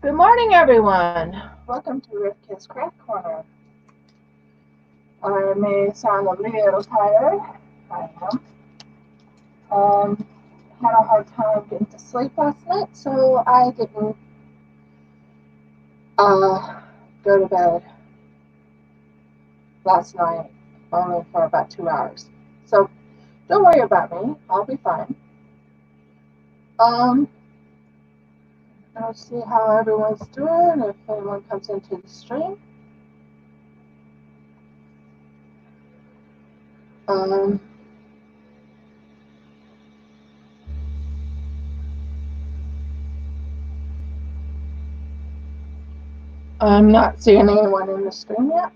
Good morning, everyone. Welcome to Rivqyah's Craft Corner. I may sound a little tired. I am. Had a hard time getting to sleep last night, so I didn't go to bed last night, only for about 2 hours. So don't worry about me. I'll be fine. I'll see how everyone's doing, if anyone comes into the stream. I'm not seeing anyone in the stream yet.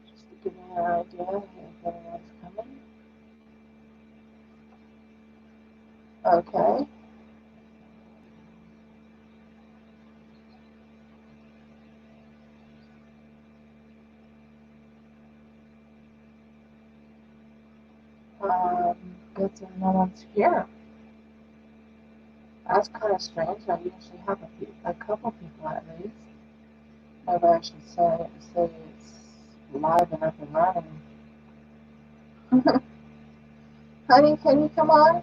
Just to give you an idea if anyone's coming. Okay. Good thing no one's here. That's kind of strange. I usually have a couple people at least. Maybe I should say it's live and up and running. Honey, can you come on?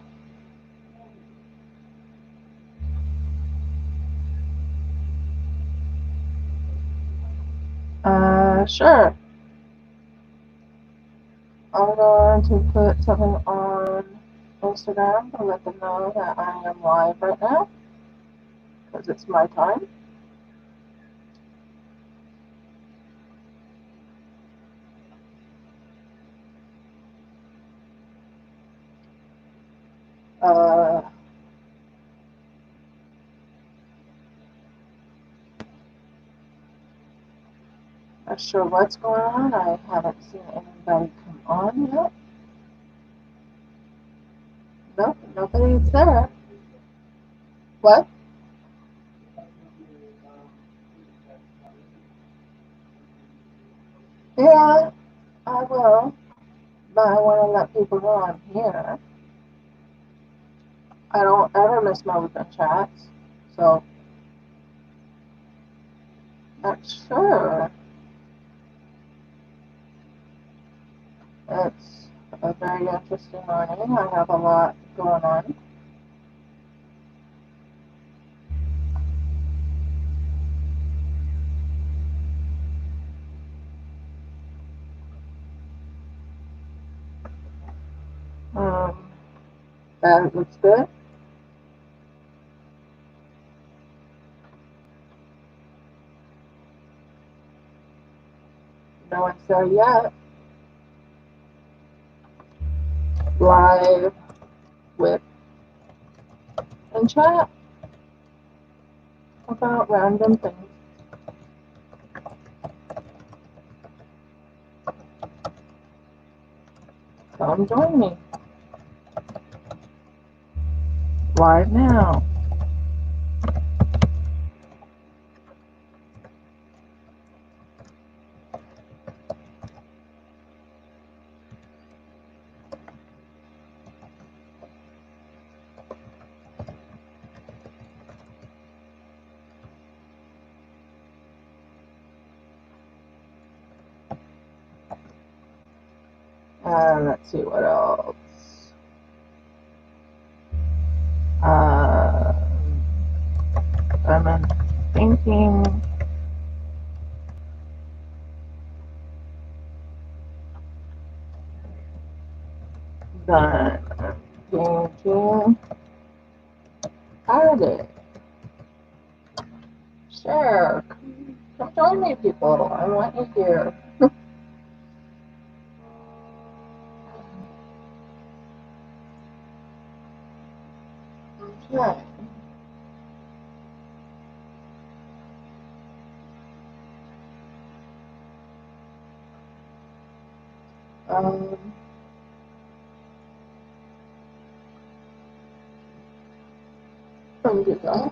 Sure. I'm going to put something on Instagram to let them know that I am live right now, because it's my time. Not sure what's going on. I haven't seen anybody come on yet. Nope, nobody's there. What? Yeah, I will. But I want to let people know I'm here. I don't ever miss my Wip and Chats, so not sure. It's a very interesting morning. I have a lot going on. That looks good. No one's there yet. Live Wip and Chat about random things. Come join me. Live now. Let's see what else. I'm thinking. Done. Thinking. Added. Share. Come join me, people. I want you here. Okay. From you guys.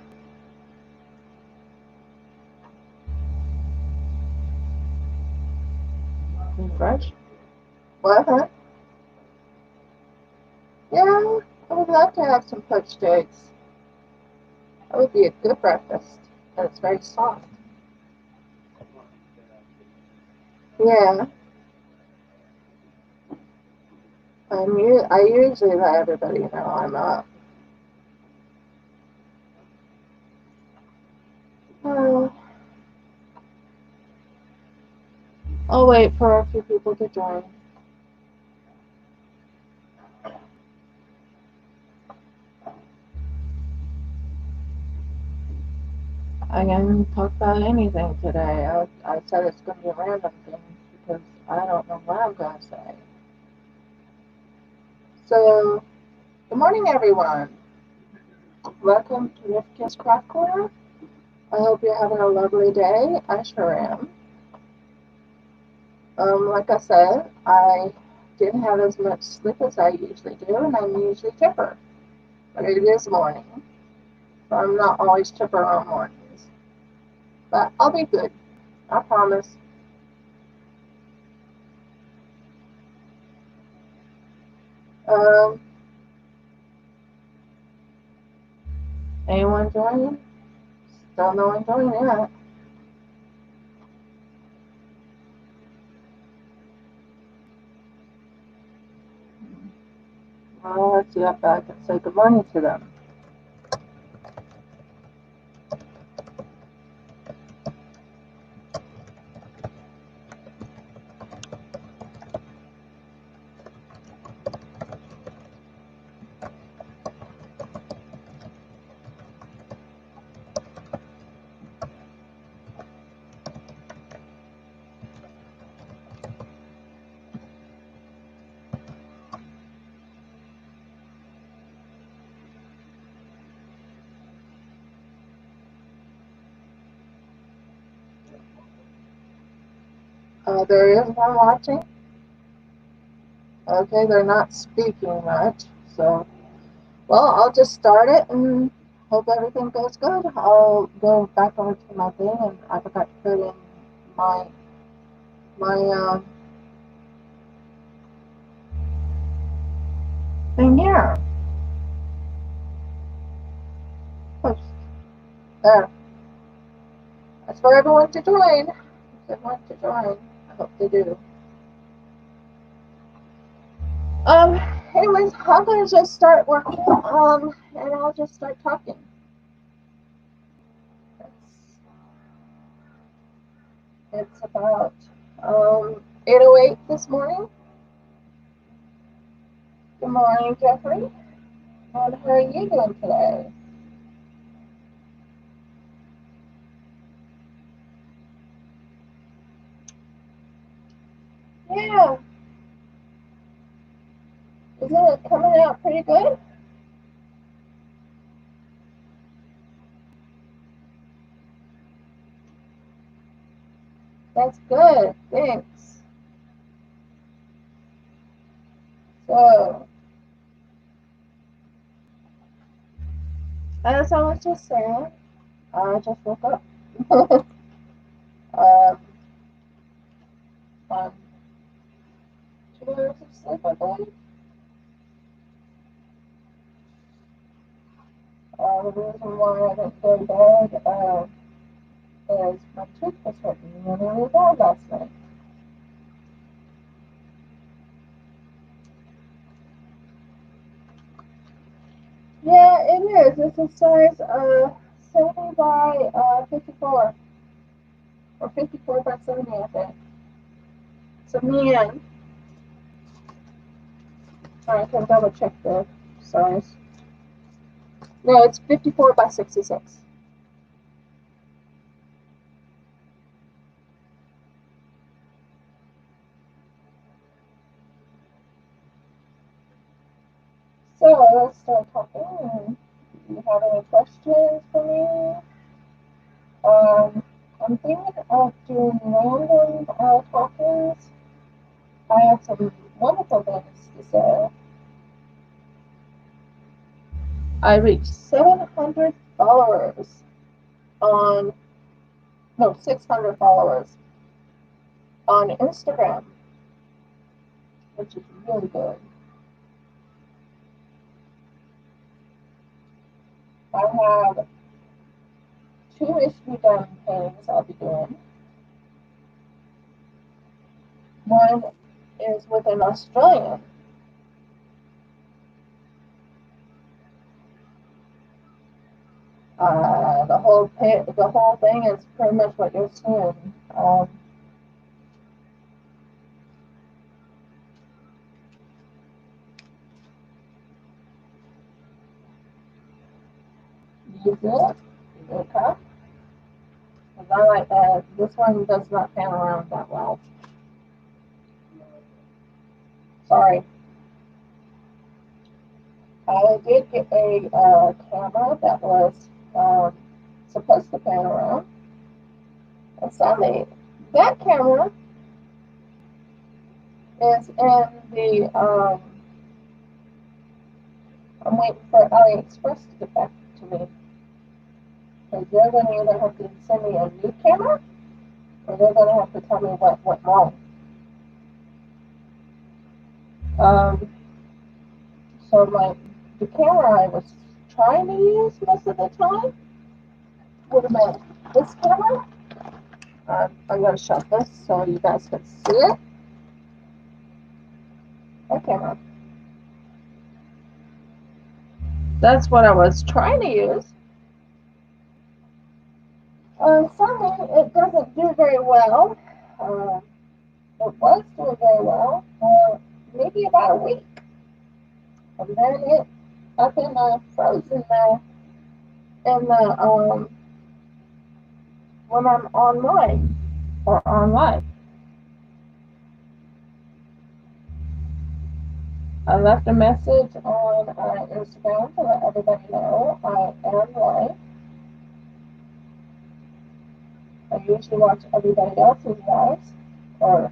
Fresh. What? Yeah. I would love to have some poached eggs. That would be a good breakfast. And it's very soft. Yeah. I usually let everybody know I'm up. Oh, I'll wait for a few people to join. I can talk about anything today. I said it's going to be a random thing because I don't know what I'm going to say. So, good morning, everyone. Welcome to Rivqyah's Craft Corner. I hope you're having a lovely day. I sure am. Like I said, I didn't have as much sleep as I usually do, and I'm usually chipper. But it is morning, so I'm not always chipper on mornings. But I'll be good. I promise. Um, Anyone joining? Still no one joining yet. Well, let's see if I can say good morning to them. There is one watching. Okay, they're not speaking much, so well, I'll just start it and hope everything goes good. I'll go back over to my thing, and I forgot to put in my thing here. Oops. There. That's for everyone to join. If they want to join, I hope they do. Um. Anyways, I'm gonna just start working. And I'll just start talking. It's about 8:08 this morning. Good morning, Jeffrey. And how are you doing today? Yeah. Isn't it coming out pretty good? That's good. Thanks. So, as I was just saying, I just woke up. um, on 2 hours of sleep, I believe. The reason why I didn't go to bed is my tooth was hurting me really bad last night. Yeah, it is. It's a size 70 by 54, or 54 by 70, I think. So, man, I can double check the size. No, it's 54 by 66. So let's start talking. Do you have any questions for me? I'm thinking of doing random talkings. I have some wonderful things to say. I reached 700 followers on, no, 600 followers on Instagram, which is really good. I have two issue done paintings I'll be doing. One is with an Australian. The whole thing is pretty much what you're seeing. Use it. Okay. Because I like that. This one does not pan around that well. Sorry. I did get a camera that was supposed to pan around. And sadly, that camera is in the, I'm waiting for AliExpress to get back to me. Because they're going to either have to send me a new camera, or they're going to have to tell me what went wrong. So the camera I was trying to use most of the time would have been this camera. I'm going to shut this so you guys can see it. That camera. That's what I was trying to use. Sadly, it doesn't do very well. It was doing very well for maybe about a week. And then it up in froze in the when I'm online or online. I left a message on Instagram to let everybody know I am live. I usually watch everybody else's lives or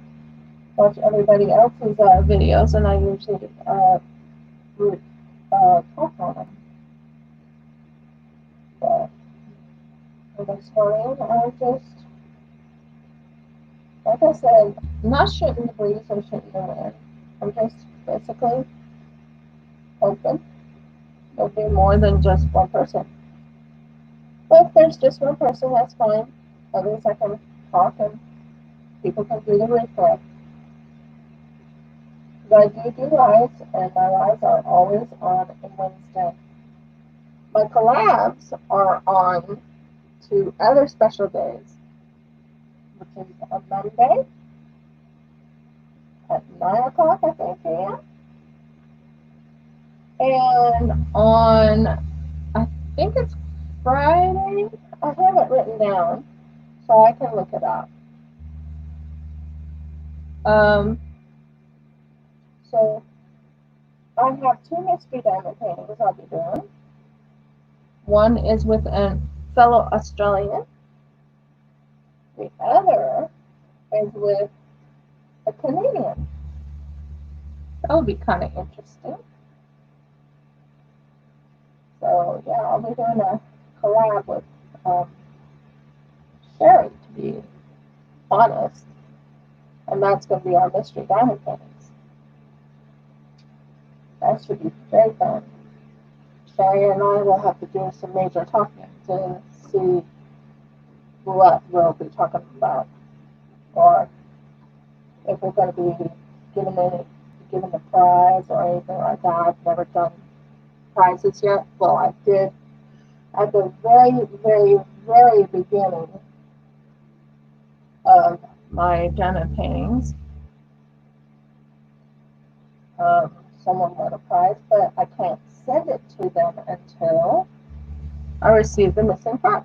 watch everybody else's videos, and I usually talk on them. But this morning, I just, like I said, not shooting the breeze or shooting the wind. I'm just basically hoping there'll be more than just one person. But if there's just one person, that's fine. At least I can talk and people can do the Rivqyah. But I do lives, and my lives are always on a Wednesday. My collabs are on to other special days, which is a Monday at 9 o'clock, I think, a.m. And on, I think it's Friday. I have it written down so I can look it up. So I have two mystery diamond paintings I'll be doing. One is with a fellow Australian. The other is with a Canadian. That'll be kind of interesting. So yeah, I'll be doing a collab with Sherry, to be honest. And that's going to be our mystery diamond paintings. That should be very fun. Sherry and I will have to do some major talking to see what we'll be talking about, or if we're going to be given a prize or anything like that. I've never done prizes yet. Well, I did at the very, very, very beginning of my diamond paintings. Someone won a prize, but I can't send it to them until I receive the missing part.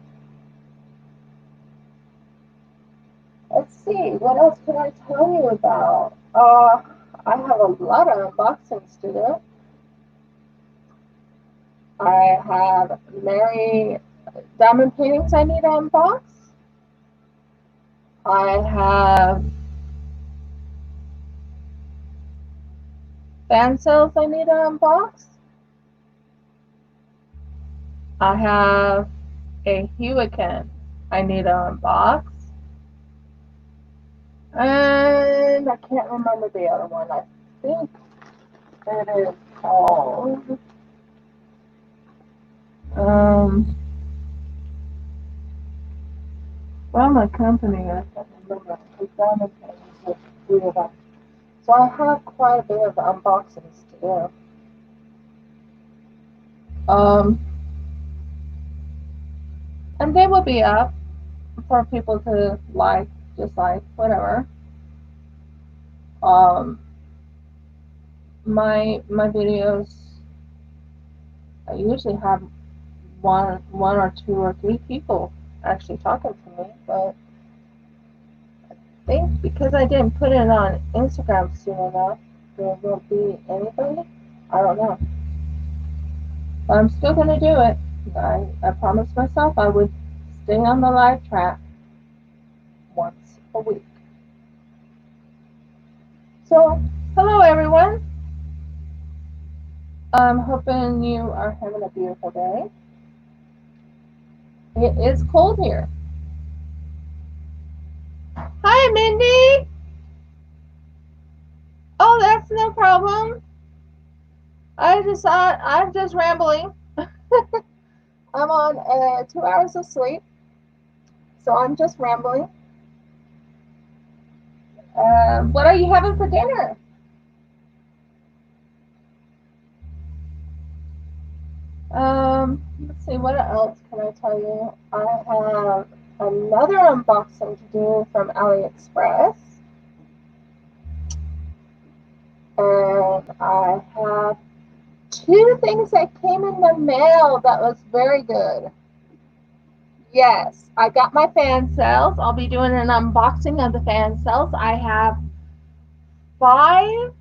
Let's see, what else can I tell you about? I have a lot of unboxings to do. I have Mary diamond paintings I need to unbox. I have fan sales I need to unbox. I have a Rivqyah I need to unbox. And I can't remember the other one. I think it is called From a company, I can't remember. It's down in with three of them. So I have quite a bit of unboxings to do. And they will be up for people to like, dislike, whatever. My videos, I usually have one or two or three people actually talking to me, but I think because I didn't put it on Instagram soon enough, there won't be anybody. I don't know. But I'm still gonna do it. I promised myself I would stay on the live track once a week. So, hello everyone. I'm hoping you are having a beautiful day. It is cold here. Hi, Mindy. Oh, that's no problem. I'm just rambling. I'm on 2 hours of sleep, so I'm just rambling. What are you having for dinner? Let's see, what else can I tell you? I have another unboxing to do from AliExpress. And I have 2 things that came in the mail that was very good. Yes, I got my fan cells. I'll be doing an unboxing of the fan cells. I have 5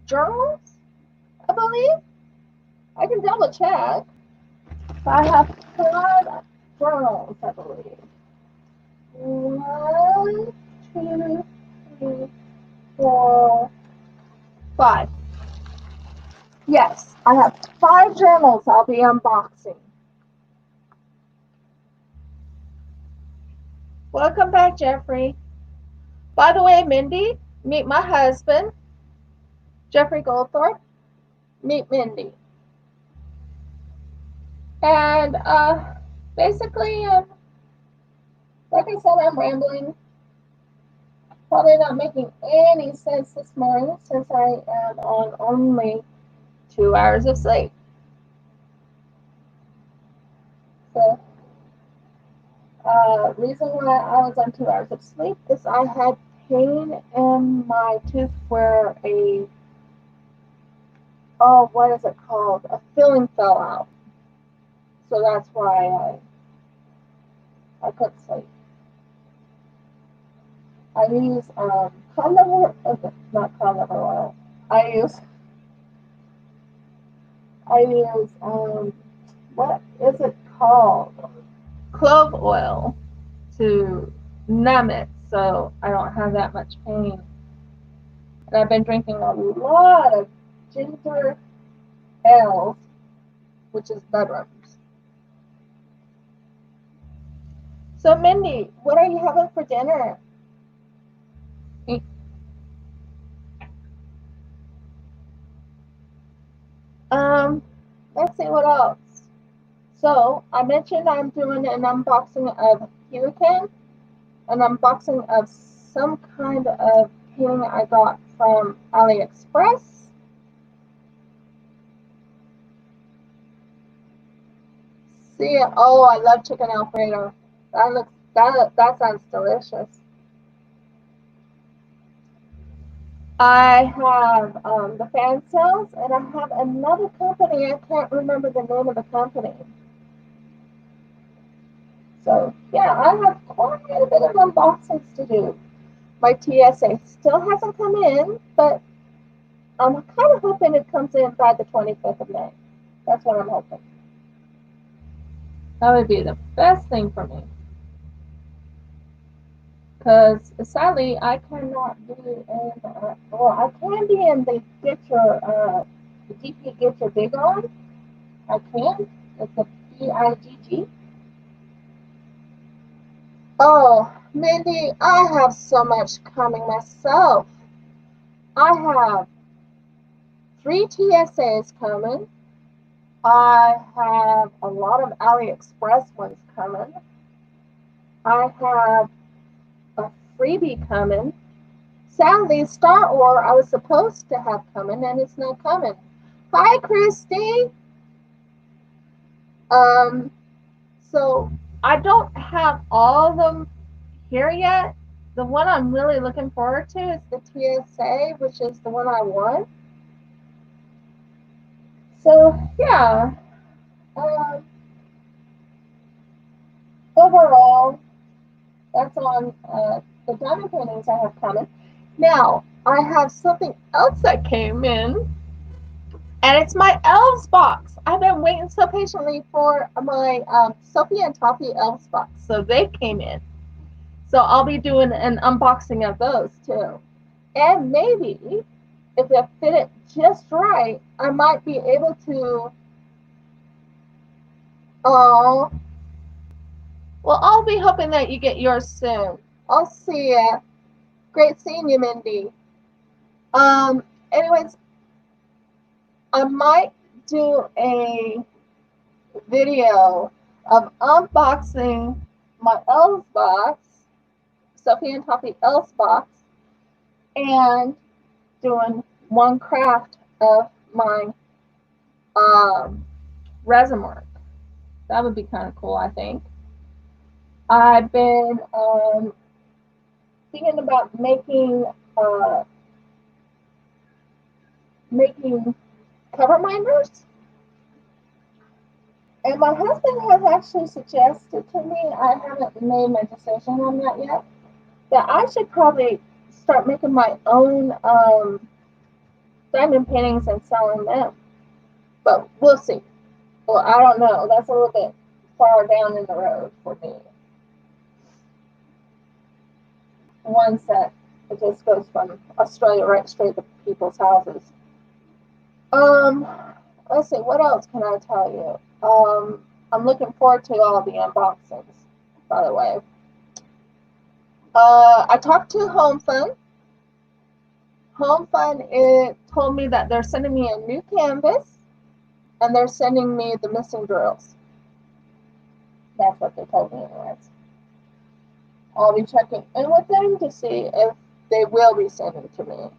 journals, I believe. I can double check. I have 5 journals, I believe. 1, 2, 3, 4, 5. Yes, I have 5 journals I'll be unboxing. Welcome back, Jeffrey. By the way, Mindy, meet my husband, Jeffrey Goldthorpe. Meet Mindy. And basically, like I said, I'm rambling. Probably not making any sense this morning since I am on only 2 hours of sleep. So, reason why I was on 2 hours of sleep is I had pain in my tooth where what is it called? A filling fell out. So that's why I couldn't sleep. I use cod liver, not cod liver oil. I use what is it called? Clove oil to numb it so I don't have that much pain. And I've been drinking a lot of ginger ale, which is bedrooms. So Mindy, what are you having for dinner? Let's see what else. So I mentioned I'm doing an unboxing of Rivqyah, an unboxing of some kind of pin I got from AliExpress. See, oh, I love chicken Alfredo. That sounds delicious. I have the fan cells, and I have another company. I can't remember the name of the company. So yeah, I have quite a bit of unboxings to do. My TSA still hasn't come in, but I'm kind of hoping it comes in by the 25th of May. That's what I'm hoping. That would be the best thing for me. Because sadly, I cannot be in, I can be in the DP Get Your Big On. I can. It's a BIGG. Oh, Mindy, I have so much coming myself. I have 3 TSAs coming. I have a lot of AliExpress ones coming. I have a freebie coming. Sadly, Star Wars I was supposed to have coming, and it's not coming. Hi, Christy. So I don't have all of them here yet. The one I'm really looking forward to is the TSA, which is the one I want. So yeah, overall, that's on the diamond paintings I have coming. Now I have something else that came in, and it's my elves box. I've been waiting so patiently for my Sophie and Toffee elves box, so they came in. So I'll be doing an unboxing of those too. And maybe if they fit it just right, I might be able to. Oh, well, I'll be hoping that you get yours soon. I'll see ya. Great seeing you, Mindy. Anyways, I might do a video of unboxing my elves box, Sophie and Toffee elves box, and doing one craft of my resin work. That would be kind of cool, I think. I've been thinking about making cover minders, and my husband has actually suggested to me, I haven't made my decision on that yet, that I should probably start making my own diamond paintings and selling them. But we'll see. Well, I don't know. That's a little bit far down in the road for me. One set, it just goes from Australia right straight to people's houses. Let's see, what else can I tell you? I'm looking forward to all the unboxings, by the way. I talked to Home Fun. Home Fun told me that they're sending me a new canvas, and they're sending me the missing drills. That's what they told me anyways. I'll be checking in with them to see if they will be sending to me.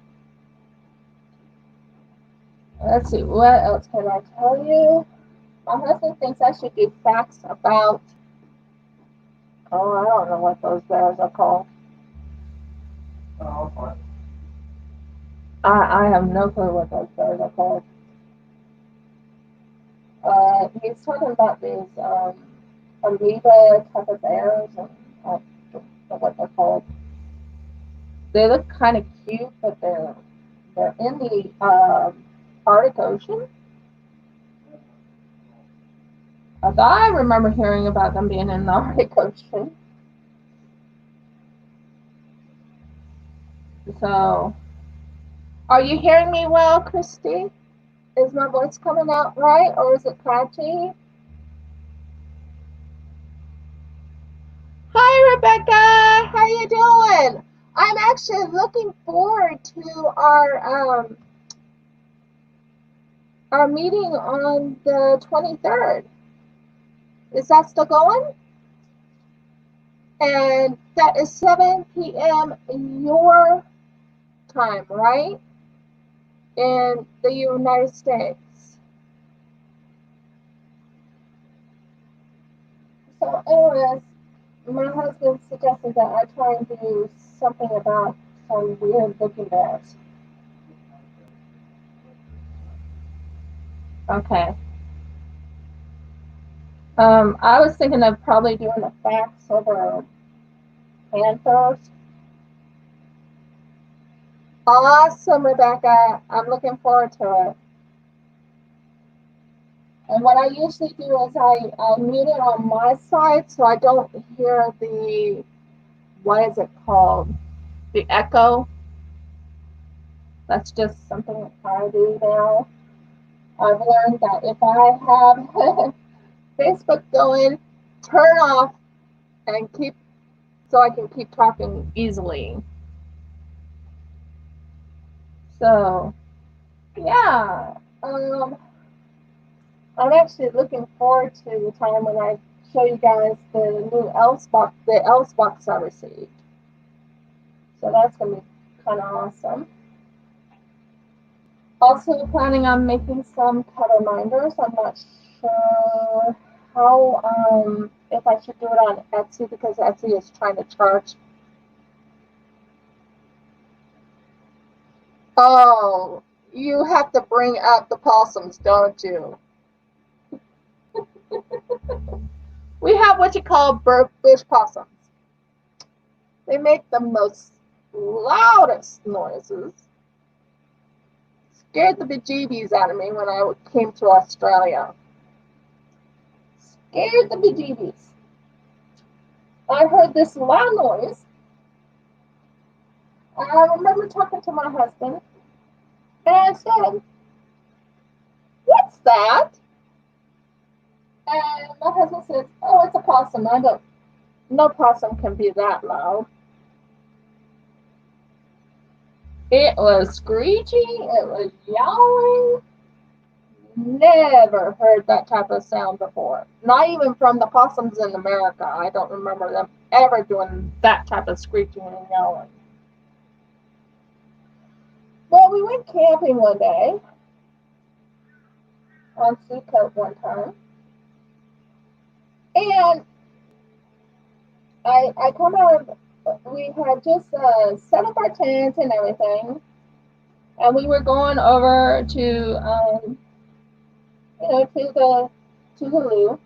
Let's see, what else can I tell you? My husband thinks I should do facts about, oh, I don't know what those bears are called. Oh, fine. I have no clue what those bears are called. He's talking about these amoeba type of bears, and I don't know what they're called. They look kind of cute, but they're in the Arctic Ocean. I remember hearing about them being in the Arctic Ocean. So, are you hearing me well, Christy? Is my voice coming out right, or is it patchy? Hi, Rebecca. How you doing? I'm actually looking forward to our meeting on the 23rd. Is that still going? And that is 7 p.m. your time, right? In the United States. So anyways, my husband suggested that I try and do something about some weird looking bears. Okay. I was thinking of probably doing the facts over panthers. Awesome, Rebecca. I'm looking forward to it. And what I usually do is I mute it on my side so I don't hear the, what is it called? The echo. That's just something I do now. I've learned that if I have Facebook going, turn off and keep, so I can keep talking easily. So, yeah. I'm actually looking forward to the time when I show you guys the new else box I received. So that's going to be kind of awesome. Also planning on making some cut reminders. I'm not sure how, if I should do it on Etsy because Etsy is trying to charge. Oh, you have to bring up the possums, don't you? We have what you call bush possums. They make the most loudest noises. Scared the bejeebies out of me when I came to Australia. Scared the bejeebies. I heard this loud noise. I remember talking to my husband, and I said, "What's that?" And my husband says, "Oh, it's a possum." I go, "No possum can be that loud." It was screeching. It was yowling. Never heard that type of sound before. Not even from the possums in America. I don't remember them ever doing that type of screeching and yelling. Well, we went camping one day on Seacoast one time, and I come out of, we had just set up our tents and everything, and we were going over to, to the loo.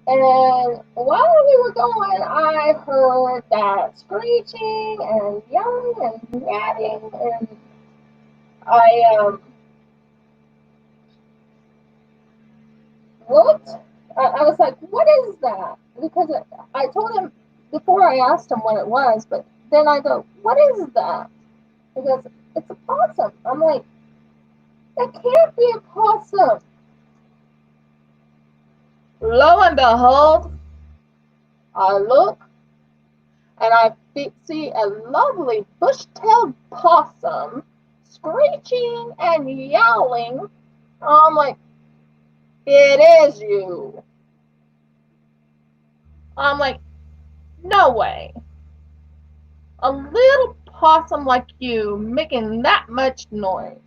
And while we were going, I heard that screeching and yelling and yapping, and I looked. I was like, "What is that?" Because I told him before I asked him what it was, but then I go, "What is that?" He goes, "It's a possum." I'm like, "That can't be a possum." Lo and behold, I look and I see a lovely bush-tailed possum screeching and yowling. I'm like, "It is you." I'm like, "No way. A little possum like you making that much noise."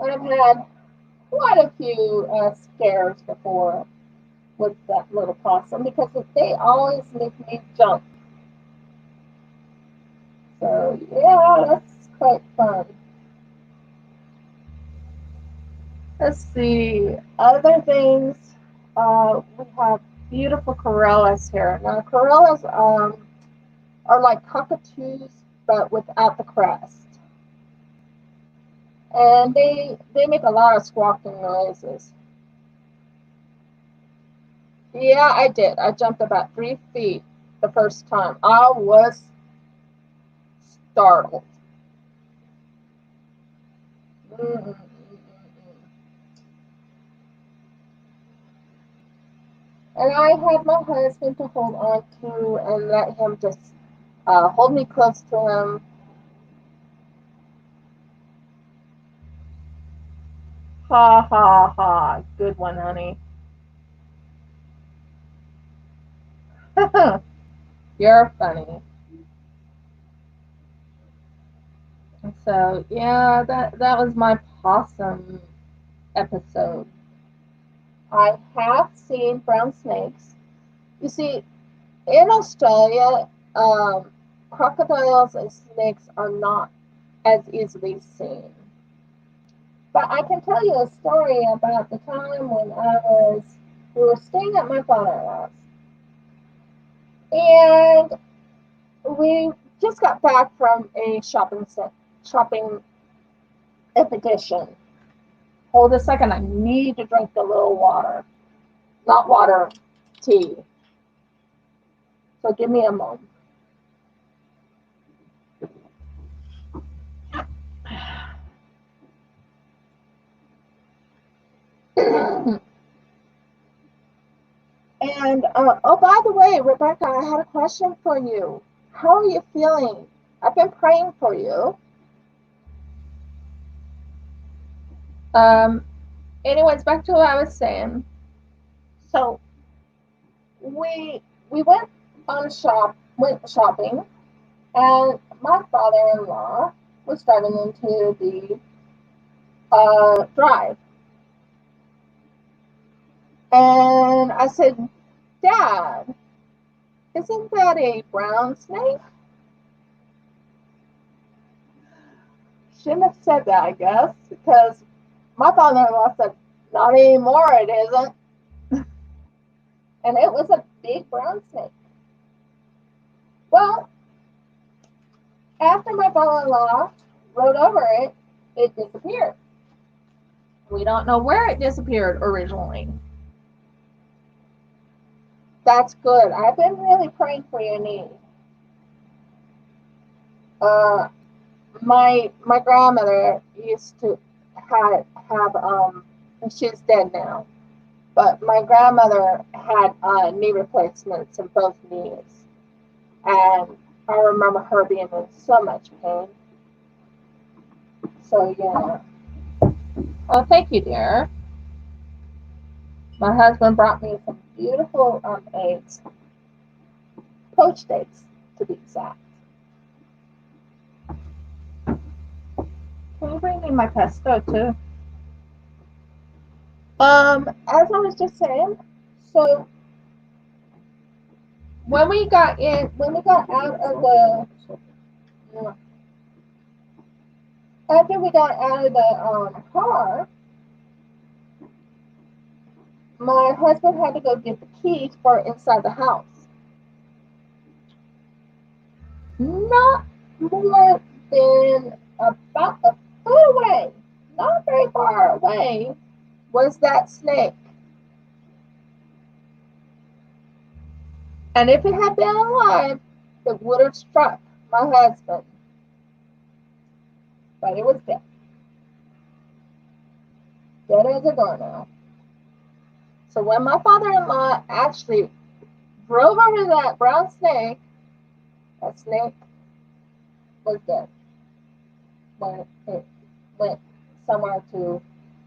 I've had quite a few scares before with that little possum because they always make me jump. So yeah, that's quite fun. Let's see. Other things, we have beautiful corellas here. Now corellas are like cockatoos but without the crest. And they make a lot of squawking noises. Yeah, I did. I jumped about 3 feet the first time. I was startled. Mm-mm. And I had my husband to hold on to and let him just hold me close to him. Ha ha ha. Good one, honey. You're funny. So yeah, that was my possum episode. I have seen brown snakes. You see, in Australia, crocodiles and snakes are not as easily seen. But I can tell you a story about the time when we were staying at my father-in-law's, and we just got back from a shopping expedition. Hold a second, I need to drink a little water. Not water, tea. So give me a moment. And oh, by the way, Rebecca, I had a question for you. How are you feeling? I've been praying for you. Um, anyways, back to what I was saying. So we went shopping, and my father-in-law was driving into the drive, and I said, "Dad, isn't that a brown snake?" Shouldn't have said that, I guess, because my father-in-law said, "Not anymore, it isn't," and it was a big brown snake. Well, after my father-in-law rode over it, it disappeared. We don't know where it disappeared originally. That's good. I've been really praying for your need. Uh, my grandmother used to have she's dead now, but my grandmother had knee replacements in both knees, and I remember her being in so much pain. So yeah. Oh, thank you, dear. My husband brought me some beautiful eggs, poached eggs to be exact. Can you bring me my pesto too? As I was just saying, so when we got out of the, after we got out of the car, my husband had to go get the keys for inside the house. Not more than about a foot away, not very far away, was that snake. And if it had been alive, it would have struck my husband. But it was dead. Dead as a doornail. So when my father-in-law actually drove over that brown snake, that snake was dead. When it went somewhere to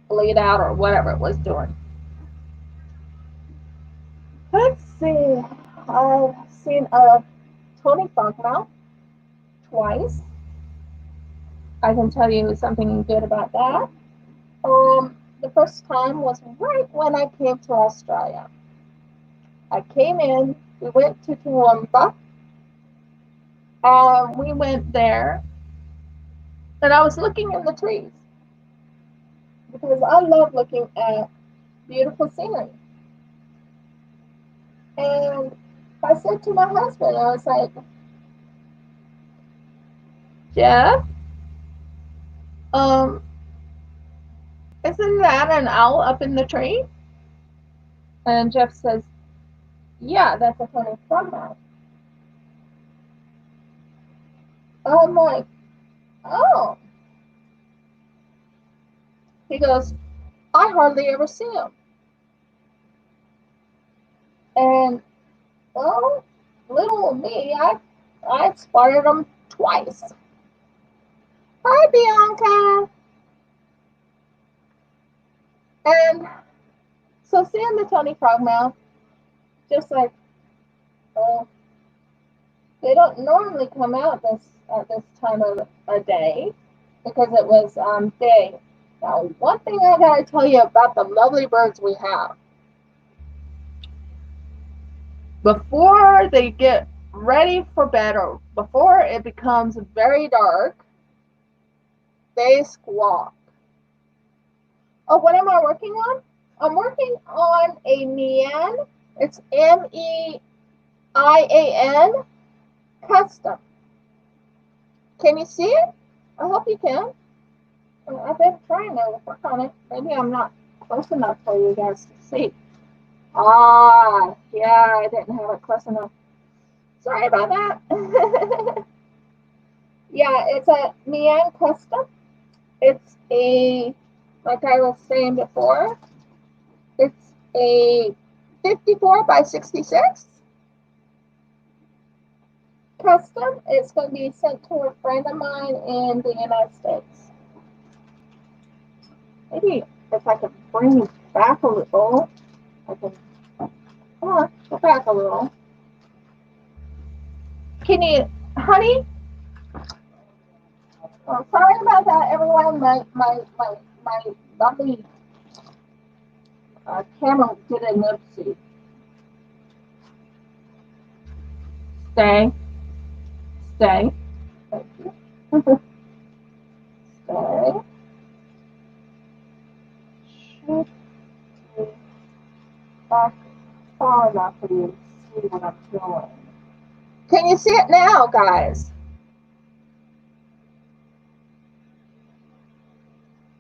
bleed out or whatever it was doing. Let's see. I've seen a Tony Funkmouth twice. I can tell you something good about that. The first time was right when I came to Australia. I came in, we went to Toowoomba, and we went there, and I was looking in the trees because I love looking at beautiful scenery. And I said to my husband, I was like, "Jeff, um, isn't that an owl up in the tree?" And Jeff says, "Yeah, that's a Tony Frogmouth." I'm like, "Oh." He goes, "I hardly ever see him." And well, little me, I spotted him twice. Hi, Bianca. And so seeing the Tony Frogmouth, just like, oh, they don't normally come out this at this time of a day because it was day. Now, one thing I gotta tell you about the lovely birds we have, before they get ready for bed or before it becomes very dark, they squawk. Oh, what am I working on? I'm working on a Mian. It's MEIAN custom. Can you see it? I hope you can. I've been trying to work on it. Maybe I'm not close enough for you guys to see. Ah, yeah, I didn't have it close enough. Sorry about that. Yeah, it's a Mian custom. It's like I was saying before, it's a 54 by 66 custom. It's going to be sent to a friend of mine in the United States. Maybe if I could bring you back a little, I can, come on, go back a little. Can you, honey? Oh, sorry about that, everyone. My lovely camera did a noopsie. Stay. Stay. Thank you. Stay. Should be back far enough for you to see what I'm doing. Can you see it now, guys?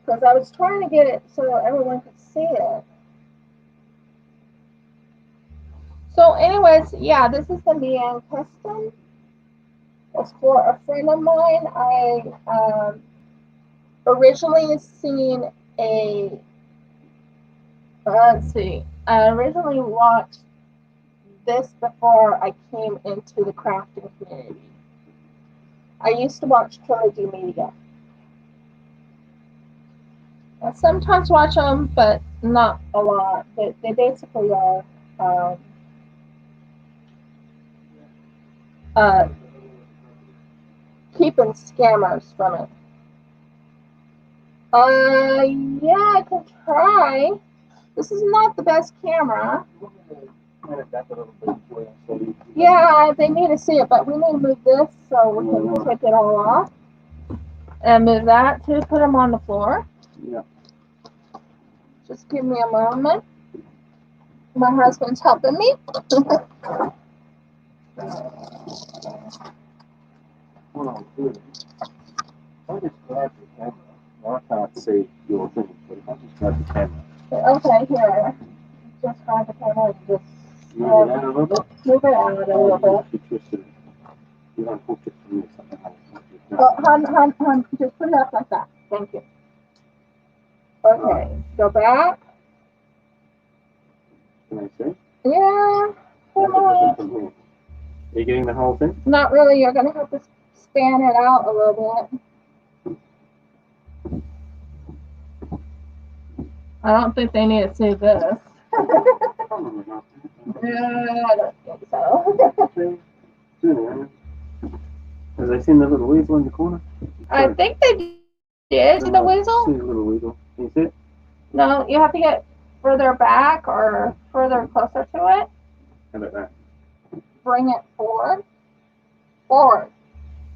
Because I was trying to get it so everyone could see it. So anyways, yeah, this is the Leanne custom. It's for a friend of mine. I originally seen a, let's see, I originally watched this before I came into the crafting community. I used to watch Trilogy Media. I sometimes watch them, but not a lot. They basically are keeping scammers from it. Yeah, I can try. This is not the best camera. Yeah, they need to see it, but we need to move this so we can take it all off. And move that to put them on the floor. Yeah. Just give me a moment. My husband's helping me. Oh, good. I just grab the camera. Well, I can't see your thing, but if I just grab the camera. Okay, here. Just grab the camera and just Move it out a little bit. move it out a little bit. You twisted it. You unhooked it from something else. Oh, hun, just put it up like that. Thank you. Okay, go back. Can I see? Yeah, come on. Are you getting the whole thing? Not really. You're going to have to span it out a little bit. I don't think they need to see this. Yeah, I don't think so. Have they seen the little weasel in the corner? I think they did. See the weasel? See the little weasel. Can you see it? No, you have to get further back or further closer to it. How about that? Bring it forward. Forward.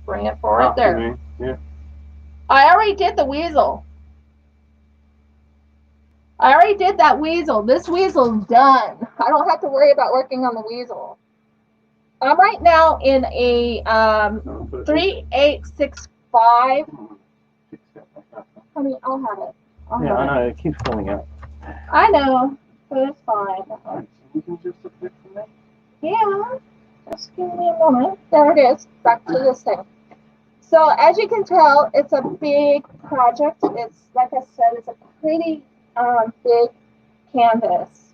Bring it forward there. Yeah. I already did the weasel. I already did that weasel. This weasel's done. I don't have to worry about working on the weasel. I'm right now in a 3865. I mean, I'll have it. I know. It keeps falling out. I know, but it's fine. You can just look at it from there. Yeah. Just give me a moment. There it is. Back to this thing. So as you can tell, it's a big project. It's, like I said, it's a pretty big canvas.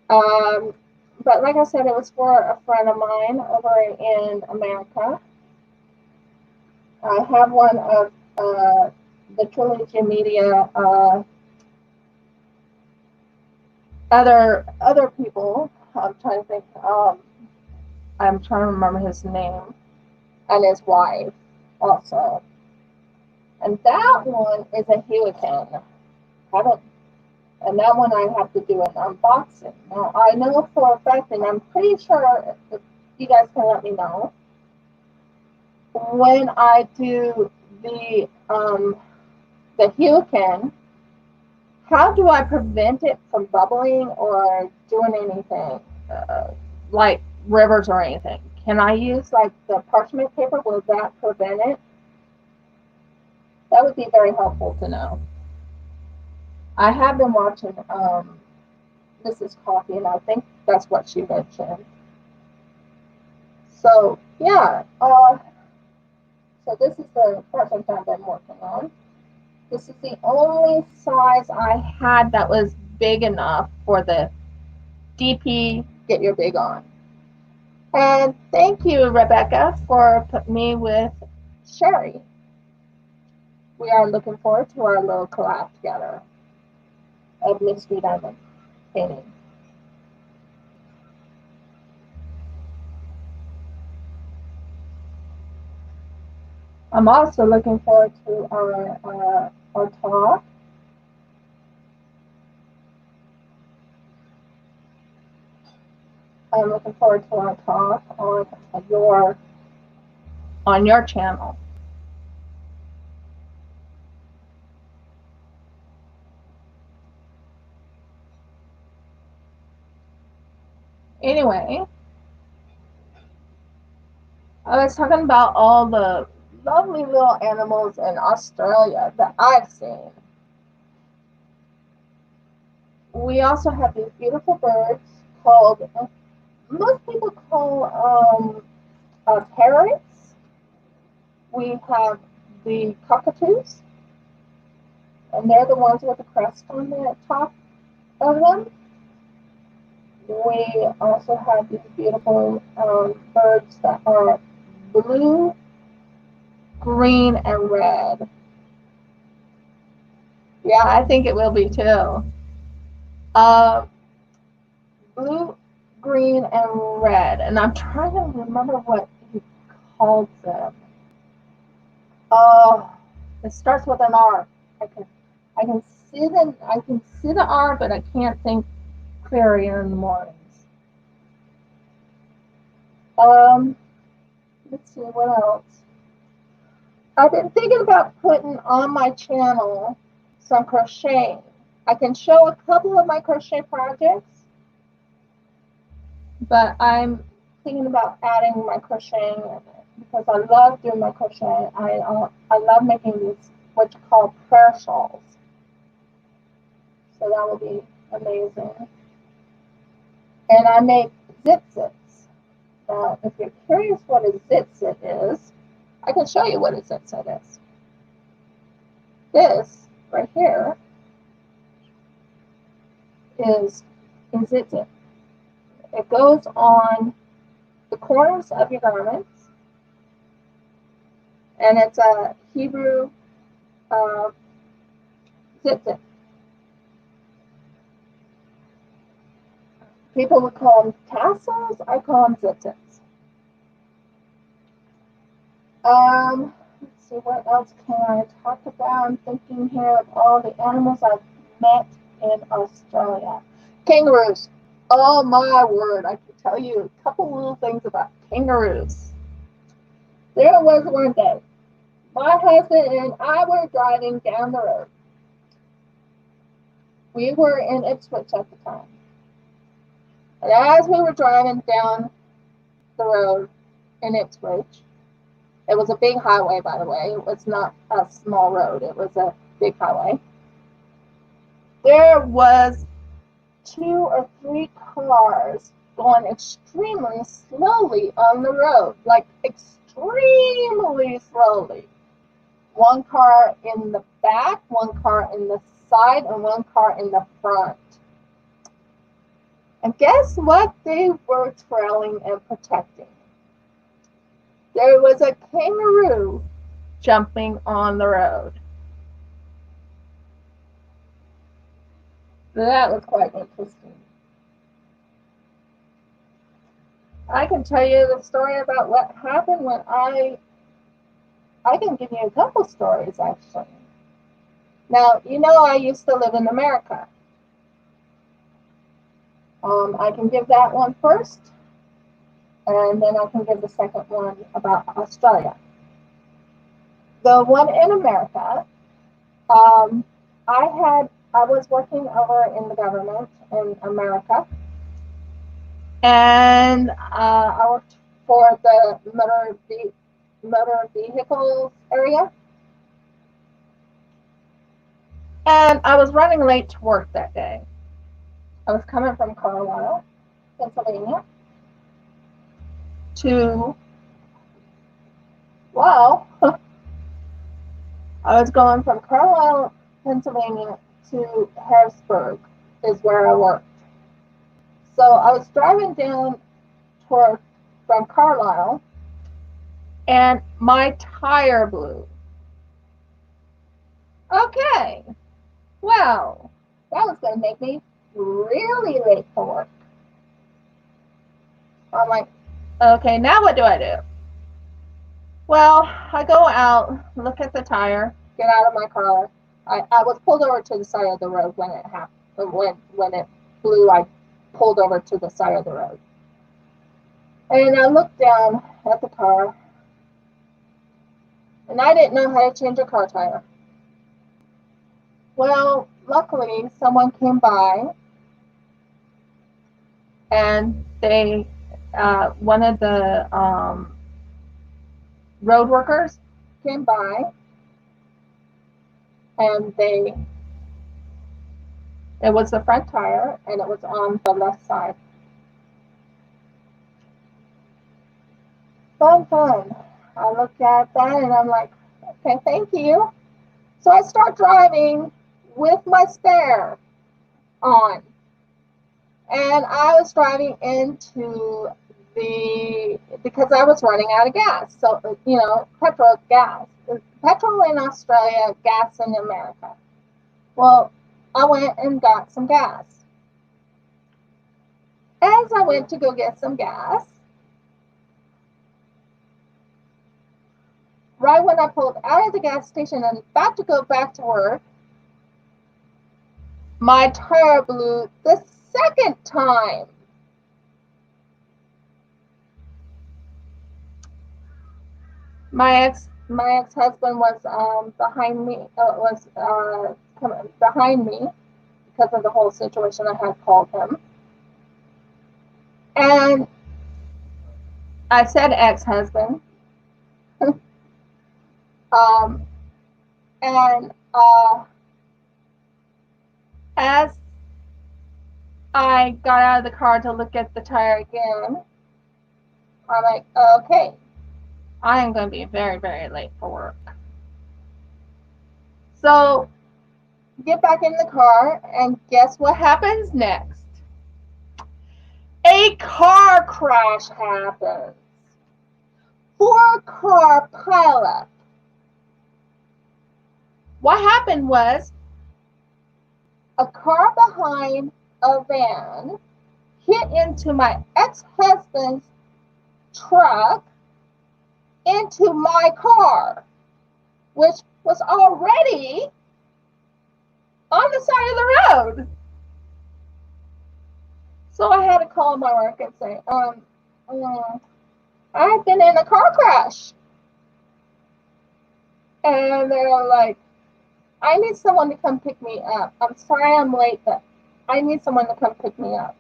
But like I said, it was for a friend of mine over in America. I have one of the Trilogy Media other people. I'm trying to think. I'm trying to remember his name, and his wife also. And that one is a Helican. And that one I have to do an unboxing. Now I know for a fact, and I'm pretty sure if you guys can let me know, when I do the Helican, how do I prevent it from bubbling or doing anything like rivers or anything? Can I use like the parchment paper? Will that prevent it? That would be very helpful to know. I have been watching Mrs. Coffee, and I think that's what she mentioned. So yeah, so this is the project I've been working on. This is the only size I had that was big enough for the DP Get Your Big On. And thank you, Rebecca, for putting me with Sherry. we are looking forward to our little collab together of mystery diamond painting. I'm also looking forward to our talk. I'm looking forward to our talk on your channel. Anyway, I was talking about all the lovely little animals in Australia that I've seen. We also have these beautiful birds called, most people call parrots. We have the cockatoos, and they're the ones with the crest on the top of them. We also have these beautiful birds that are blue, green, and red. Yeah, I think it will be too. Blue, green, and red. And I'm trying to remember what he called them. It starts with an R. I can see the R, but I can't think clearly in the mornings. Let's see what else. I've been thinking about putting on my channel some crocheting. I can show a couple of my crochet projects, but I'm thinking about adding my crocheting in it because I love doing my crochet. I love making these what you call prayer shawls. So that will be amazing. And I make zit-zits. Now, if you're curious what a zit-zit is, I can show you what a zit-zit is. This right here is a zit-zit. It goes on the corners of your garments, and it's a Hebrew zit-zit. People would call them tassels. I call them zit-zits. Let's see, what else can I talk about? I'm thinking here of all the animals I've met in Australia. Kangaroos. Oh my word, I can tell you a couple little things about kangaroos. There was one day, my husband and I were driving down the road. We were in Ipswich at the time. And as we were driving down the road in Ipswich, it was a big highway, by the way. It was not a small road. It was a big highway. There was 2 or 3 cars going extremely slowly on the road, like extremely slowly. 1 car in the back, 1 car in the side, and 1 car in the front. And guess what they were trailing and protecting? There was a kangaroo jumping on the road. That was quite interesting. I can tell you the story about what happened when I can give you a couple stories, actually. Now, you know I used to live in America. I can give that one first, and then I can give the second one about Australia. The one in America, I was working over in the government in America, and I worked for the motor vehicles area, and I was running late to work that day. I was coming from Carlisle, Pennsylvania, to, well, I was going from Carlisle, Pennsylvania to Harrisburg is where I worked. So I was driving down from Carlisle, and my tire blew. Okay, well, that was going to make me really late for work. I'm like, okay, now what do I do? Well, I go out, look at the tire, get out of my car. I was pulled over to the side of the road when it happened. When it blew, I pulled over to the side of the road. And I looked down at the car, and I didn't know how to change a car tire. Well, luckily, someone came by, and one of the road workers came by, and it was the front tire, and it was on the left side. Fun. I looked at that, and I'm like, okay, thank you. So I start driving with my spare on. And I was driving because I was running out of gas. So, petrol, gas. Petrol in Australia, gas in America. Well, I went and got some gas. As I went to go get some gas, right when I pulled out of the gas station and about to go back to work, my tire blew the second time. My ex-husband was behind me. Behind me because of the whole situation. I had called him, and I said ex-husband. And as I got out of the car to look at the tire again, I'm like, okay, I am going to be very, very late for work. So get back in the car, and guess what happens next? A car crash happens. 4-car pileup. What happened was a car behind a van hit into my ex-husband's truck into my car, which was already on the side of the road. So I had to call my work and say, I've been in a car crash. And they're like, I need someone to come pick me up. I'm sorry I'm late, but I need someone to come pick me up.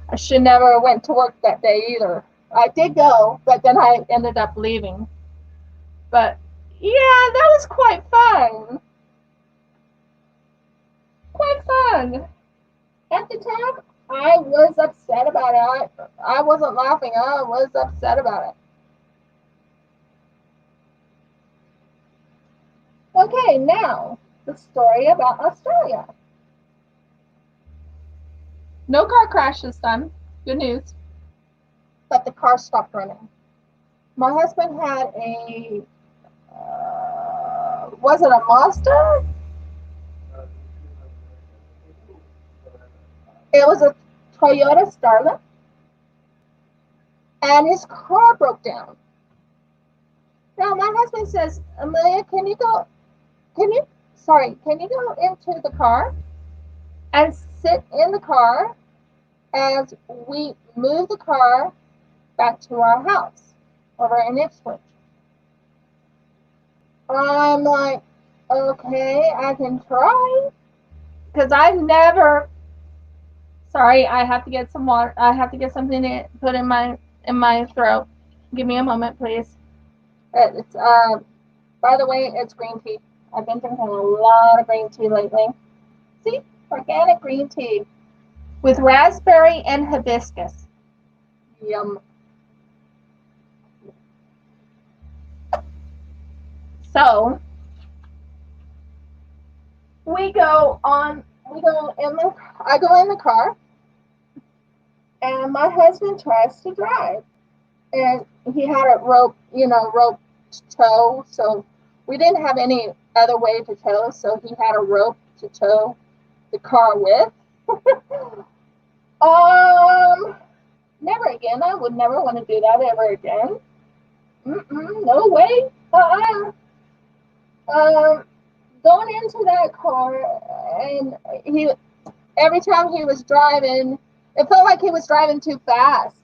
I should never have went to work that day either. I did go, but then I ended up leaving. But yeah, that was quite fun. Quite fun. At the time, I was upset about it. I wasn't laughing. I was upset about it. Okay, now the story about Australia. No car crash this time. Good news. But the car stopped running. My husband had was it a Mazda? It was a Toyota Starlet. And his car broke down. Now my husband says, Amelia, can you go into the car and sit in the car as we move the car back to our house over in Ipswich? I'm like, okay, I can try. Because sorry, I have to get some water. I have to get something to put in my throat. Give me a moment, please. It's by the way, it's green tea. I've been drinking a lot of green tea lately. See, organic green tea with raspberry and hibiscus. Yum. So I go in the car, and my husband tries to drive, and he had a rope tow, so we didn't have any other way to tow, so he had a rope to tow the car with. Never again. I would never want to do that ever again. No way. Going into that car, and every time he was driving, it felt like he was driving too fast.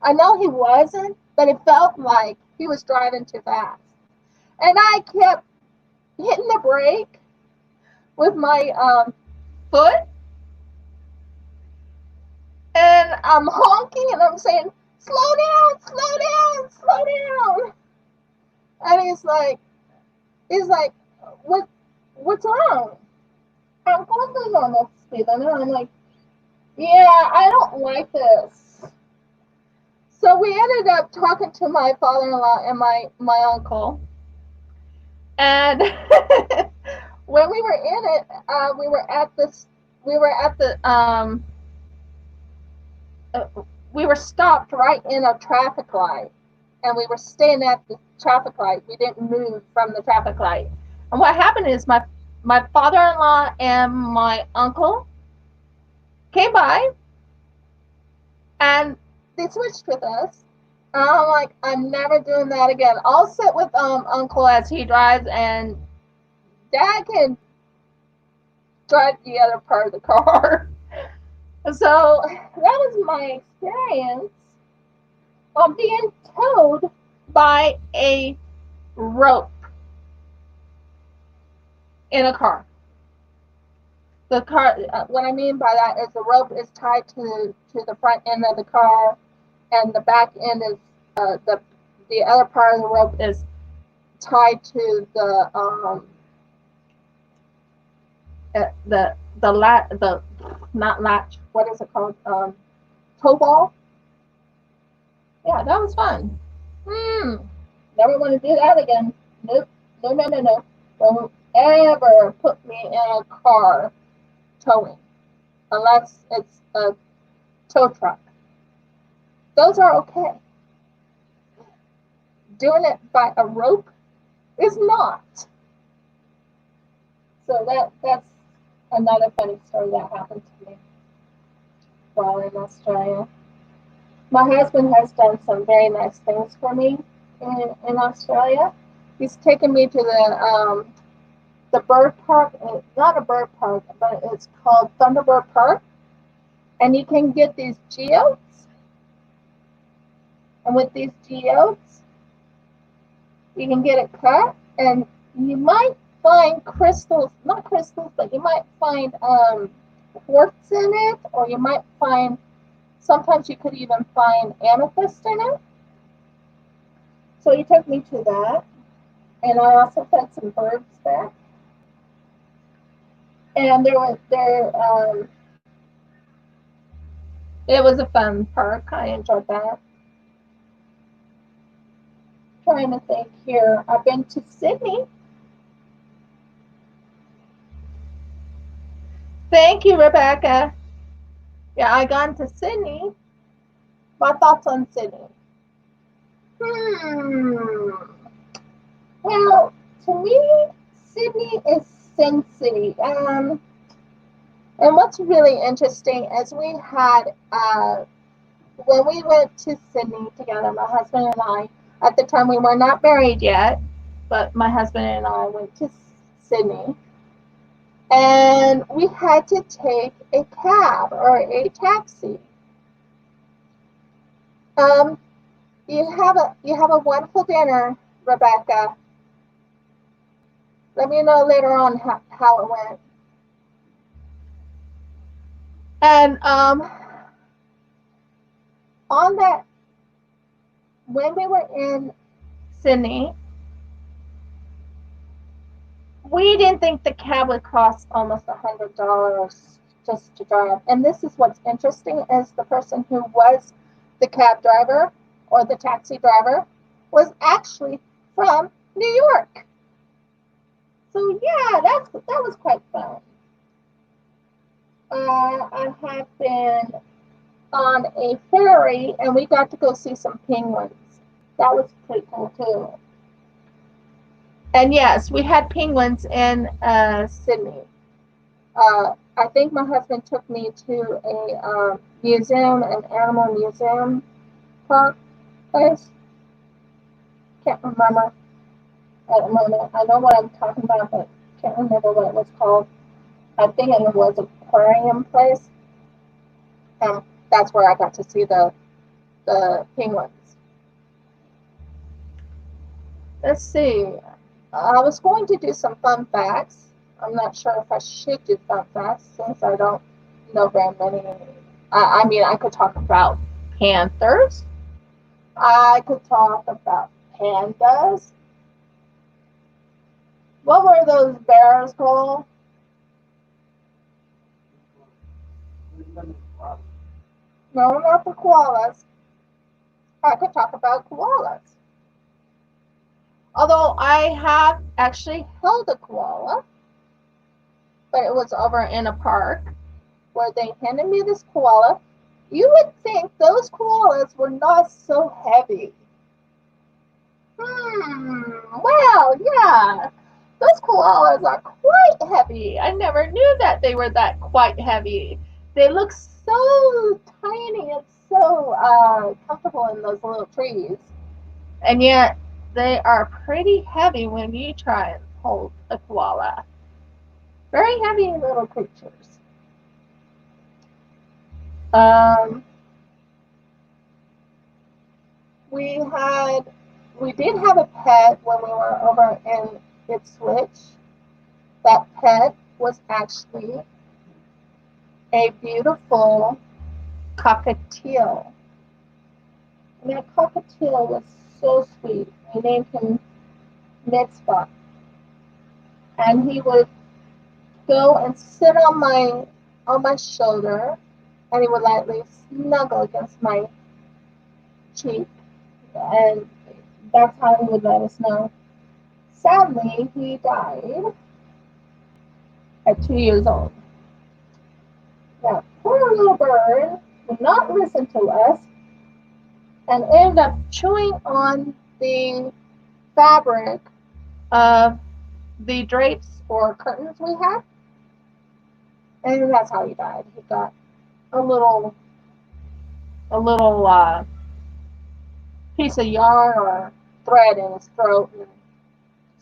I know he wasn't, but it felt like he was driving too fast. And I kept hitting the brake with my foot, and I'm honking and I'm saying, slow down, slow down, slow down. And he's like, what's wrong? I'm going to normal speed limit. And I'm like, yeah, I don't like this. So we ended up talking to my father-in-law and my uncle. And when we were in it, we were at we were stopped right in a traffic light, and we were staying at the traffic light. We didn't move from the traffic light. And what happened is my father-in-law and my uncle came by, and they switched with us. And I'm like, I'm never doing that again. I'll sit with uncle as he drives, and dad can drive the other part of the car. So that was my experience of being towed by a rope in a car. The car, what I mean by that is the rope is tied to the front end of the car, and the back end is the other part of the rope is tied to the not latch. What is it called? Tow ball. Yeah, that was fun. Never want to do that again. Nope. No. Don't ever put me in a car towing unless it's a tow truck. Those are okay. Doing it by a rope is not. So that's another funny story that happened to me while in Australia. My husband has done some very nice things for me in Australia. He's taken me to the bird park, not a bird park, but it's called Thunderbird Park. And you can get these geodes. And with these geodes, you can get it cut, and you might find crystals, not crystals, but you might find quartz in it, or you might find, sometimes you could even find amethyst in it. So he took me to that, and I also fed some birds there. And it was a fun park. I enjoyed that. Trying to think here. I've been to Sydney. Thank you, Rebecca. Yeah, I gone to Sydney. My thoughts on Sydney. Well, to me, Sydney is Sin City. And what's really interesting is we had, when we went to Sydney together, my husband and I, at the time we were not married yet, but my husband and I went to Sydney. And we had to take a cab or a taxi. You have a wonderful dinner, Rebecca. Let me know later on how it went. And on that, when we were in Sydney, we didn't think the cab would cost almost $100 just to drive. And this is what's interesting, is the person who was the cab driver or the taxi driver was actually from New York. So yeah, that was quite fun. I have been on a ferry, and we got to go see some penguins. That was pretty cool too. And yes, we had penguins in Sydney. I think my husband took me to a museum, an animal museum park place. Can't remember at the moment. I know what I'm talking about, but can't remember what it was called. I think it was an aquarium place. That's where I got to see the penguins. Let's see. I was going to do some fun facts. I'm not sure if I should do fun facts since I don't know very many. I mean, I could talk about panthers. I could talk about pandas. What were those bears called? No, not the koalas. I could talk about koalas. Although I have actually held a koala, but it was over in a park where they handed me this koala. You would think those koalas were not so heavy. Well, yeah. Those koalas are quite heavy. I never knew that they were that quite heavy. They look so tiny and so comfortable in those little trees. And yet, they are pretty heavy when you try and hold a koala. Very heavy little creatures. Um, we had, we did have a pet when we were over in Ipswich. That pet was actually a beautiful cockatiel. And that cockatiel was so sweet. We named him Mitzvah. And he would go and sit on my shoulder, and he would lightly snuggle against my cheek, and that's how he would let us know. Sadly, he died at 2 years old. That poor little bird would not listen to us and ended up chewing on the fabric of the drapes or curtains we had, and that's how he died. He got a little piece of yarn or thread in his throat, and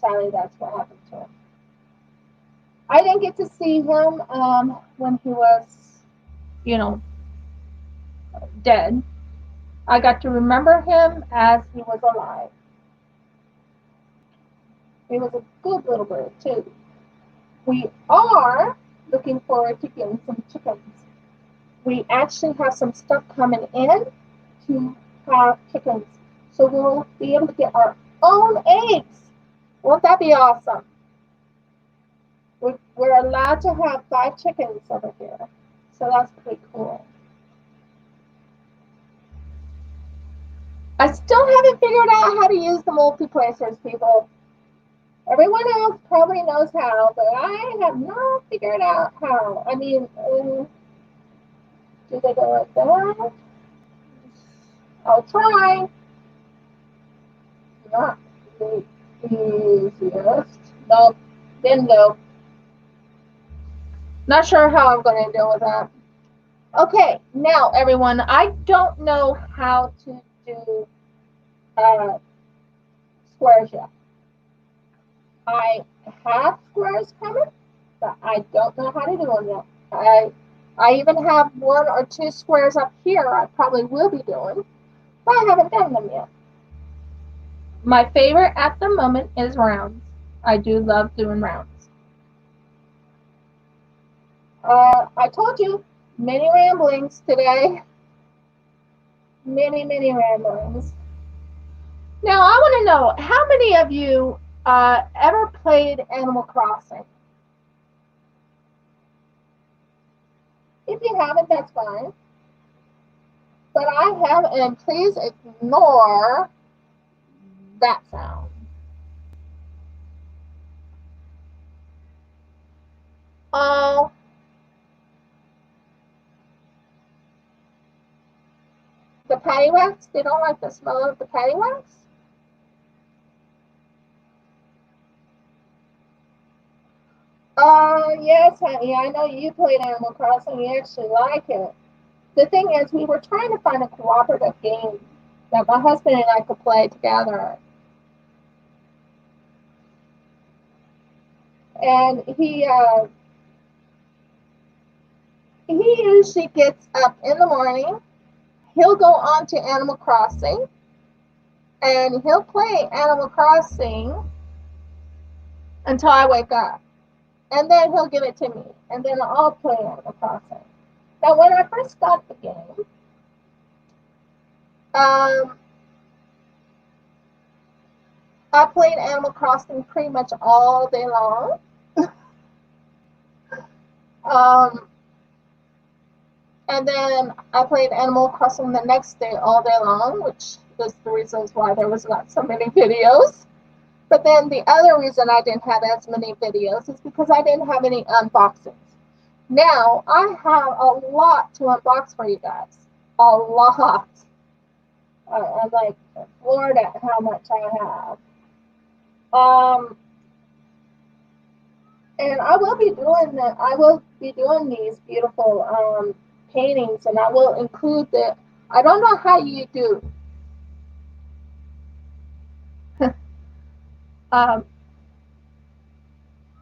sadly, that's what happened to him. I didn't get to see him when he was, you know, dead. I got to remember him as he was alive. He was a good little bird, too. We are looking forward to getting some chickens. We actually have some stuff coming in to have chickens. So we'll be able to get our own eggs. Won't that be awesome? We're allowed to have 5 chickens over here. So that's pretty cool. I still haven't figured out how to use the multiplacers, people. Everyone else probably knows how, but I have not figured out how. I mean, do they go like that? I'll try. Not the easiest. Nope, didn't go. Not sure how I'm going to deal with that. Okay, now everyone, I don't know how to do squares yet. I have squares coming, but I don't know how to do them yet. I even have 1 or 2 squares up here I probably will be doing, but I haven't done them yet. My favorite at the moment is rounds. I do love doing rounds. I told you, many ramblings today. Many ramblings. Now, I want to know, how many of you ever played Animal Crossing? If you haven't, that's fine. But I have, and please ignore that sound. Oh, the patty wax? They don't like the smell of the patty wax? Yes, honey, I know you played Animal Crossing. You actually like it. The thing is, we were trying to find a cooperative game that my husband and I could play together. And he usually gets up in the morning. He'll go on to Animal Crossing, and he'll play Animal Crossing until I wake up. And then he'll give it to me, and then I'll play Animal Crossing. Now, when I first got the game, um, I played Animal Crossing pretty much all day long. Um, and then I played Animal Crossing the next day all day long, which is the reasons why there was not so many videos. But then the other reason I didn't have as many videos is because I didn't have any unboxings. Now I have a lot to unbox for you guys. A lot. I'm like floored at how much I have. And I will be doing that. I will be doing these beautiful paintings, and I will include the. I don't know how you do. um,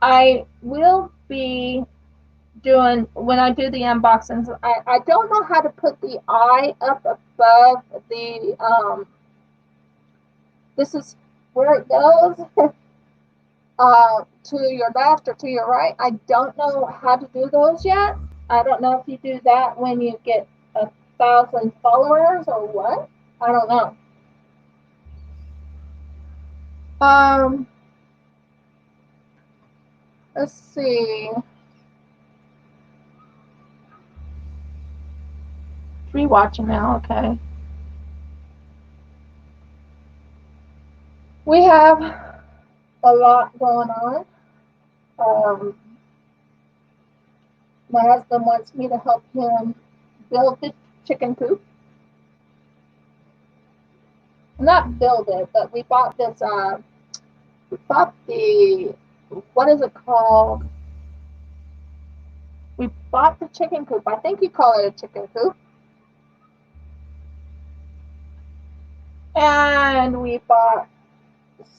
I will be doing when I do the unboxings. I don't know how to put the eye up above the. This is where it goes. To your left or to your right. I don't know how to do those yet. I don't know if you do that when you get 1,000 followers or what. I don't know. Um, let's see. Rewatching now, okay. We have a lot going on. Um, my husband wants me to help him build the chicken coop. Not build it, but we bought this. We bought the what is it called? We bought the chicken coop. I think you call it a chicken coop. And we bought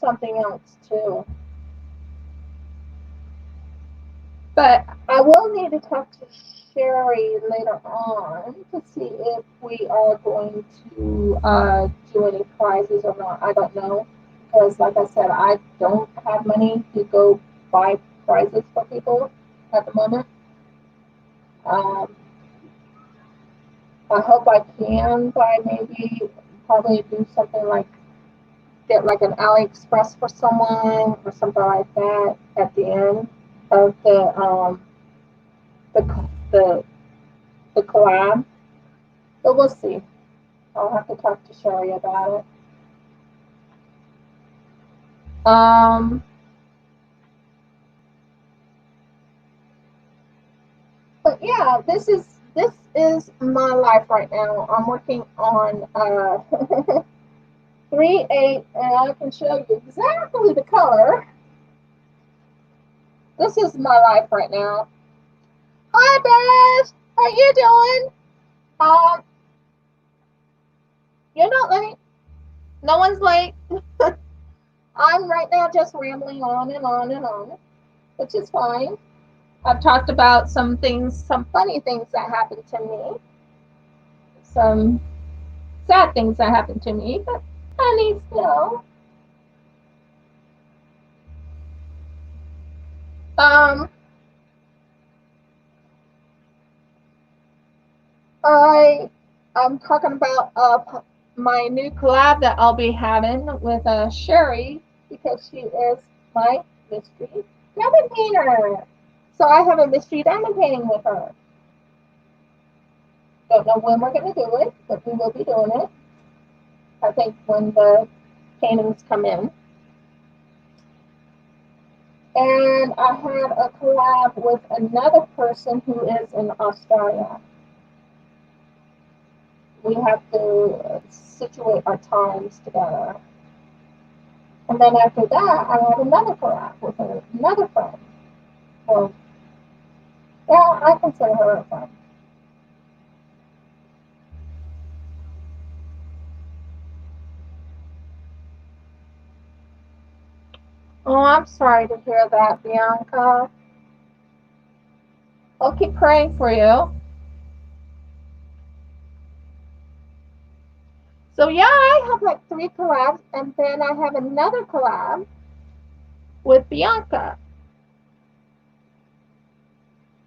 something else too. But I will need to talk to Sherry later on to see if we are going to do any prizes or not. I don't know. Because, like I said, I don't have money to go buy prizes for people at the moment. Um, I hope I can buy maybe, probably do something like get like an AliExpress for someone or something like that at the end of the the the collab. But we'll see. I'll have to talk to Sherry about it. But yeah, this is my life right now. I'm working on 3/8, and I can show you exactly the color. This is my life right now. Hi, Beth. How you doing? Um, you're not late. No one's late. I'm right now just rambling on and on and on, which is fine. I've talked about some things, some funny things that happened to me, some sad things that happened to me, but honey, still. Um, I I'm talking about my new collab that I'll be having with Sherry because she is my mystery diamond painter. So I have a mystery diamond painting with her. Don't know when we're going to do it, but we will be doing it. I think when the paintings come in. And I had a collab with another person who is in Australia. We have to situate our times together. And then after that, I had another collab with another friend. Well, yeah, I consider her a friend. Oh, I'm sorry to hear that, Bianca. I'll keep praying for you. So yeah, I have like 3 collabs, and then I have another collab with Bianca.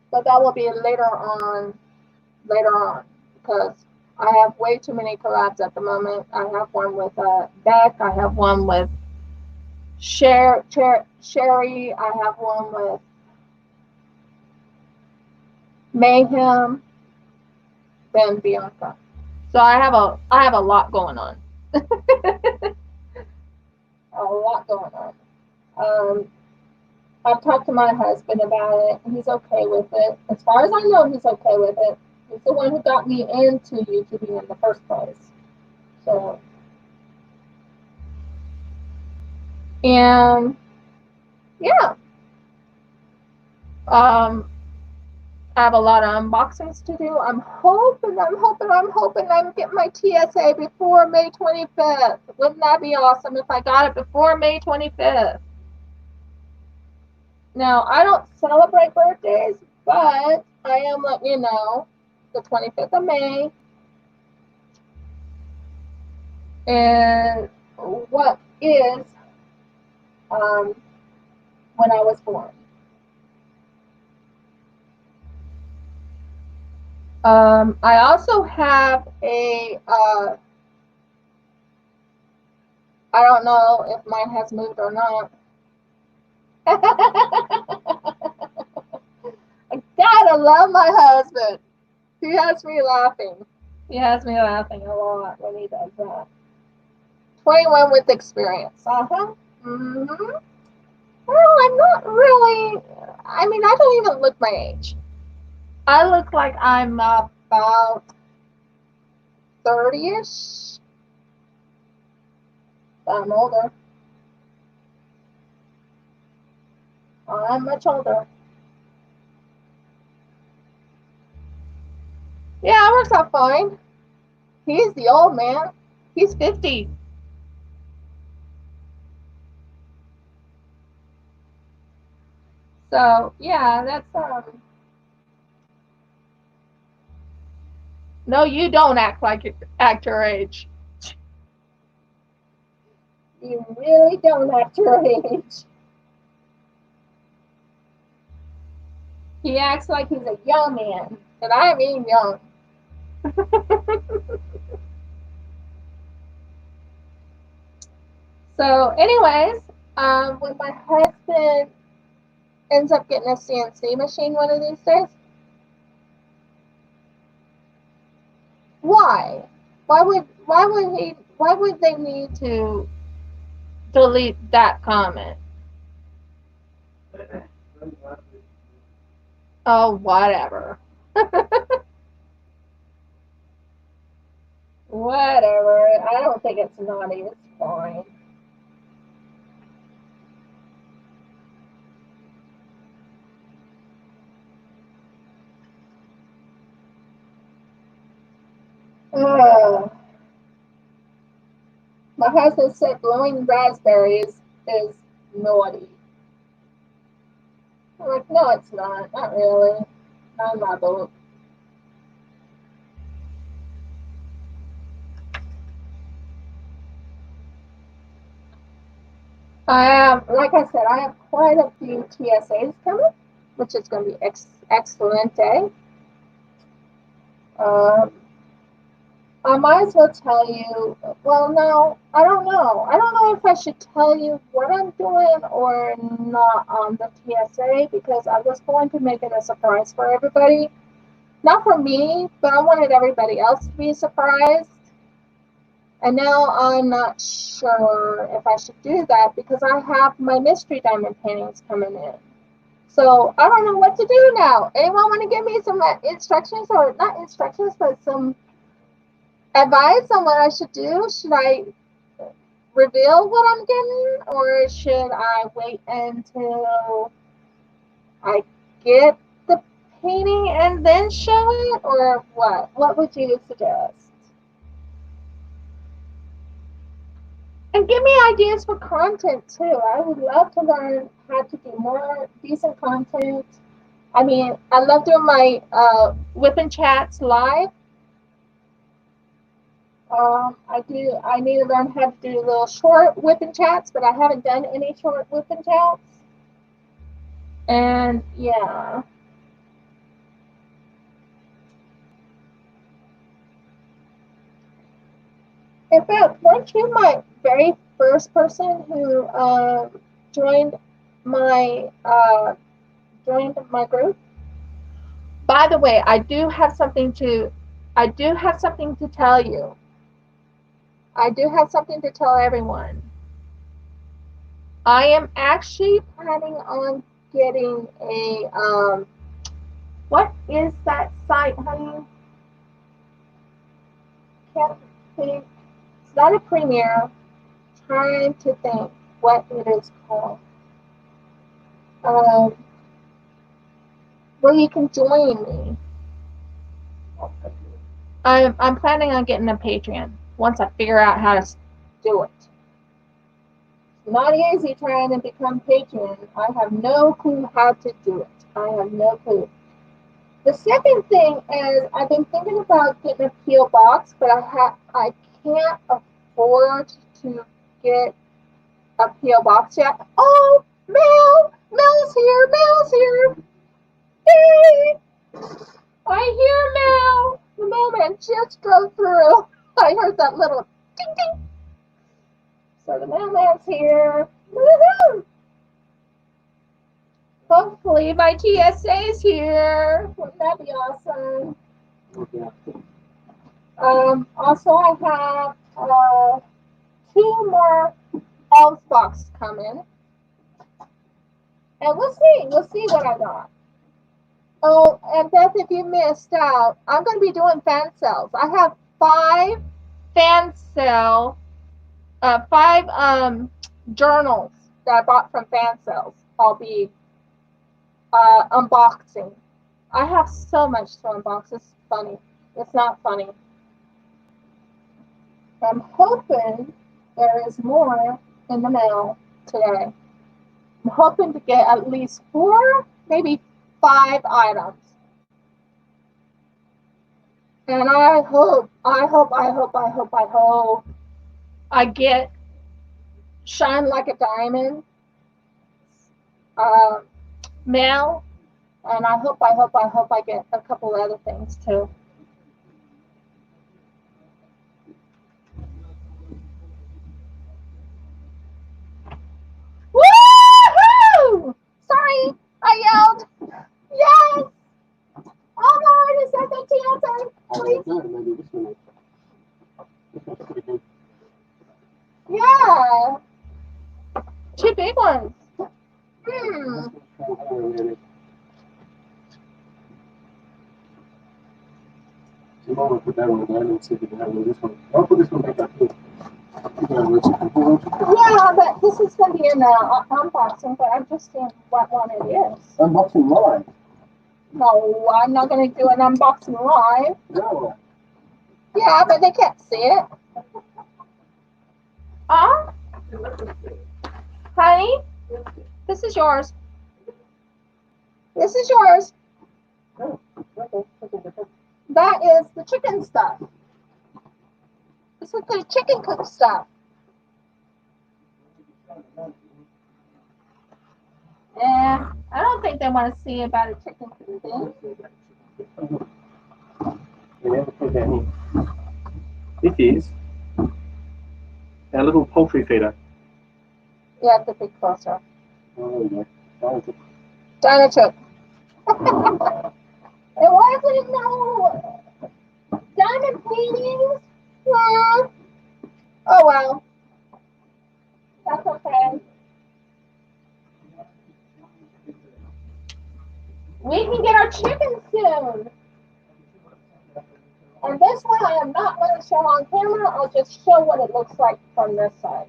But that will be later on, because I have way too many collabs at the moment. I have one with Beck. I have one with Sherry. I have one with Mayhem. Then Bianca. So I have a lot going on. A lot going on. Um, I've talked to my husband about it. He's okay with it. As far as I know, he's okay with it. He's the one who got me into YouTubing in the first place. So, and yeah, I have a lot of unboxings to do. I'm hoping I'm getting my TSA before May 25th. Wouldn't that be awesome if I got it before May 25th? Now, I don't celebrate birthdays, but I am letting you know the 25th of May and what is when I was born. I also have I don't know if mine has moved or not. I gotta love my husband. He has me laughing. He has me laughing a lot when he does that. 21 with experience. Uh-huh. Mm-hmm. Well, I'm not really. I mean, I don't even look my age. I look like I'm about 30-ish. But I'm older. I'm much older. Yeah, it works out fine. He's the old man. He's 50. So yeah, that's no, you don't act your age. You really don't act your age. He acts like he's a young man, and I mean young. So, anyways, when my husband ends up getting a CNC machine one of these days, why? Why would they need to delete that comment? Oh, whatever. Whatever. I don't think it's naughty. It's fine. Uh, my husband said blowing raspberries is naughty. I'm like, no, it's not. Not really. Not in my book. I have, like I said, I have quite a few TSAs coming, which is going to be excellent day. Um, I might as well tell you. Well, no, I don't know. I don't know if I should tell you what I'm doing or not on the TSA because I was going to make it a surprise for everybody. Not for me, but I wanted everybody else to be surprised. And now I'm not sure if I should do that because I have my mystery diamond paintings coming in. So I don't know what to do now. Anyone want to give me some instructions, or not instructions, but some advice on what I should do? Should I reveal what I'm getting, or should I wait until I get the painting and then show it, or what? What would you suggest? And give me ideas for content too. I would love to learn how to do more decent content. I mean, I love doing my Whip and Chats live. I need to learn how to do little short Whip and Chats, but I haven't done any short Whip and Chats. And yeah. In fact, weren't you my very first person who joined my group? By the way, I do have something to tell you. I do have something to tell everyone. I am actually planning on getting a what is that site, honey? Can't think. It's not a premiere. Trying to think what it is called. Where you can join me. I'm planning on getting a Patreon once I figure out how to do it. It's not easy trying to become Patreon. I have no clue how to do it. I have no clue. The second thing is I've been thinking about getting a P.O. box, but I can't afford to get a P.O. box yet. Oh, Mel's here. Yay! I hear Mel. The mailman just drove through. I heard that little ding ding. So the mailman's here. Woohoo! Hopefully my TSA is here. Wouldn't that be awesome? Also, I have 2 more elves boxes coming. And we'll see what I got. Oh, and Beth, if you missed out, I'm going to be doing fan sales. I have 5 fan sale, 5 journals that I bought from fan sales. I'll be unboxing. I have so much to unbox. It's funny. It's not funny. I'm hoping there is more in the mail today. I'm hoping to get at least 4, maybe 5 items. And I hope I get Shine Like a Diamond mail. And I hope I get a couple other things too. Woohoo! Sorry, I yelled. Yes! Oh Lord, is that the TSA? Please. Yeah. 2 big ones. Put that one down and see if you can handle this one. I'll put this one back up too. Yeah, but this is going to be an unboxing, but I'm just seeing what one it is. Unboxing live? No, I'm not going to do an unboxing live. No. Yeah, but they can't see it. Honey, this is yours. This is yours. That is the chicken stuff. This is the chicken cook stuff. I don't think they want to see about a chicken cook thing. They never put any. It is a little poultry feeder. You have to be closer. Oh, yeah. Dynachook. It wasn't no diamond paintings. Yeah. Oh well. That's okay. We can get our chicken soon. And this one I am not going to show on camera. I'll just show what it looks like from this side.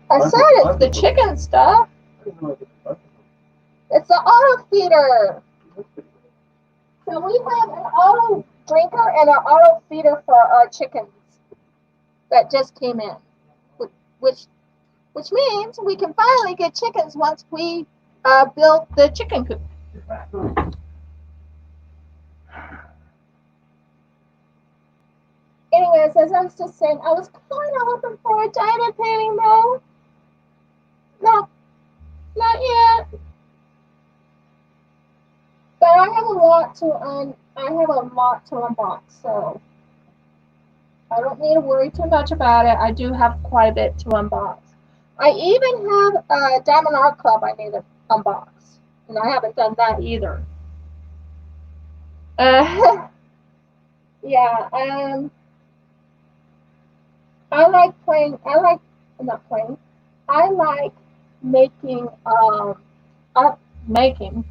I said it's the chicken stuff. It's an auto feeder. So we have an auto drinker and an auto feeder for our chickens that just came in, which means we can finally get chickens once we build the chicken coop. Anyways, as I was just saying, I was kind of hoping for a diamond painting though. No, not yet. But I have a lot to unbox, so I don't need to worry too much about it. I do have quite a bit to unbox. I even have a Diamond Art Club I need to unbox, and I haven't done that either. Yeah, I like playing. Not playing. I like making. Making.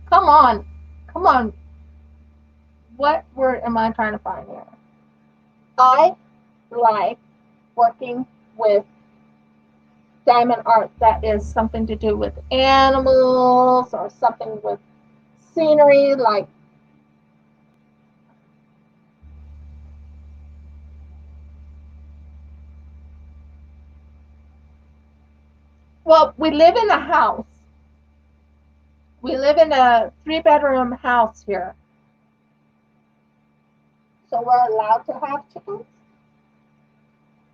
Come on, come on. What word am I trying to find here? I like working with diamond art that is something to do with animals or something with scenery, like well, we live in a house. We live in a 3-bedroom house here. So we're allowed to have chickens.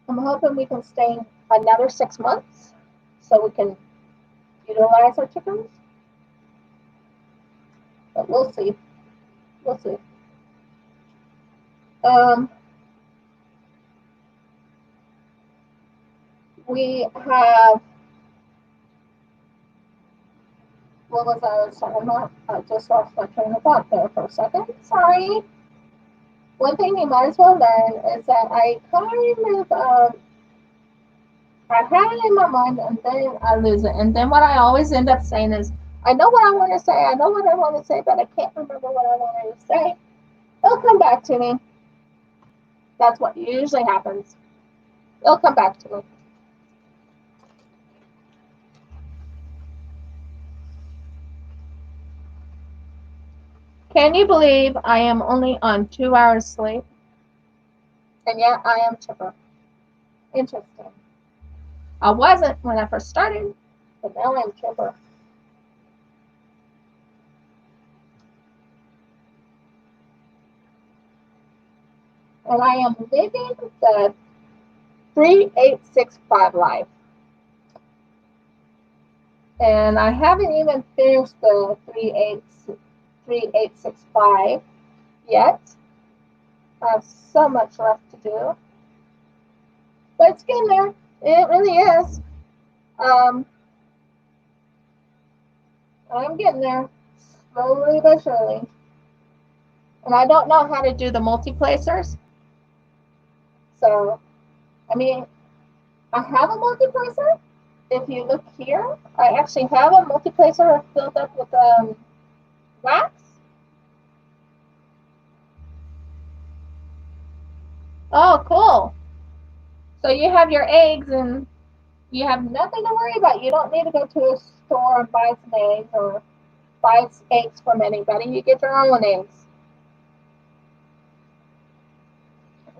I'm hoping we can stay another 6 months so we can utilize our chickens. But we'll see. We'll see. We have, what was I talking about? I just lost my train of thought there for a second. Sorry. One thing you might as well learn is that I have it in my mind and then I lose it. And then what I always end up saying is, I know what I want to say, but I can't remember what I wanted to say. It'll come back to me. That's what usually happens. It'll come back to me. Can you believe I am only on 2 hours sleep? And yet I am chipper. Interesting. I wasn't when I first started, but now I'm chipper. And I am living the 3865 life. And I haven't even finished the 3865 yet. I have so much left to do. But it's getting there. It really is. I'm getting there. Slowly but surely. And I don't know how to do the multiplacers. So, I mean, I have a multiplacer. If you look here, I actually have a multiplacer filled up with wax. Oh, cool. So you have your eggs and you have nothing to worry about. You don't need to go to a store and buy some eggs or buy eggs from anybody. You get your own eggs.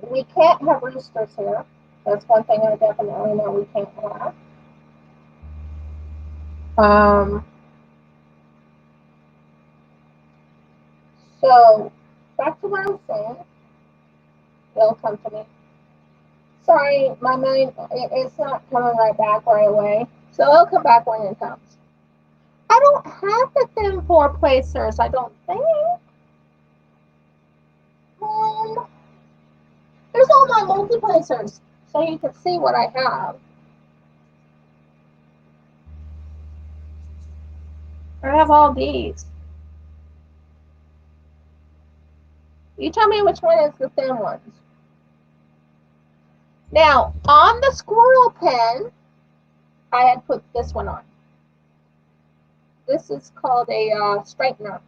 We can't have roosters here. That's one thing I definitely know we can't have. So back to what I was saying. It'll come to me. Sorry, my mind, it's not coming right back right away. So it'll come back when it comes. I don't have the thin 4 placers, I don't think. There's all my multi-placers, so you can see what I have. I have all these. You tell me which one is the thin ones. Now, on the squirrel pen, I had put this one on. This is called a straightener.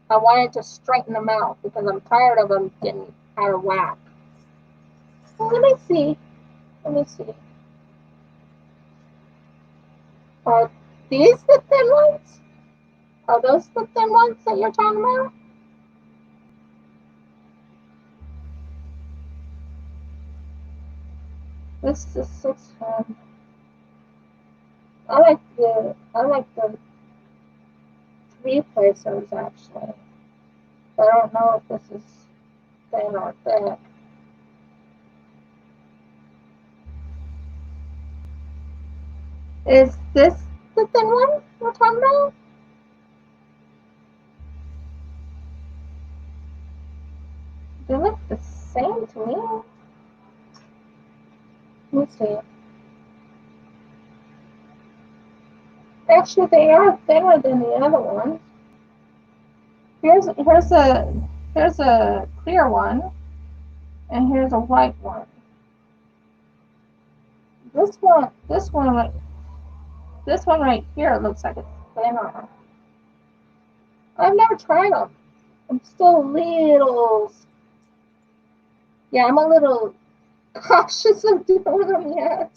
I wanted to straighten them out because I'm tired of them getting out of whack. Well, let me see. these the thin ones? Are those the thin ones that you're talking about? This is a 600. I like the three placers actually. But I don't know if this is thin or thick. Is this the thin one we're talking about? They look the same to me. Let me see. Actually, they are thinner than the other ones. Here's a clear one, and here's a white one. This one right here looks like it's thinner. I've never tried them. I'm still a little, yeah, I'm a little cautious of doing them yet.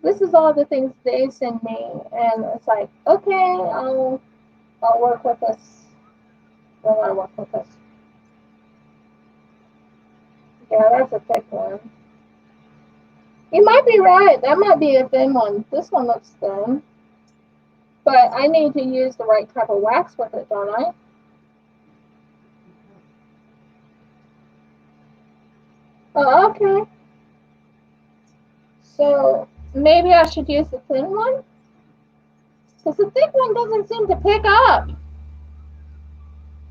This is all the things they send me, and it's like, okay, I'll work with this. I'll work with this. Yeah, that's a thick one. You might be right. That might be a thin one. This one looks thin. But I need to use the right type of wax with it, don't I? Oh, okay. So maybe I should use the thin one? Because the thick one doesn't seem to pick up.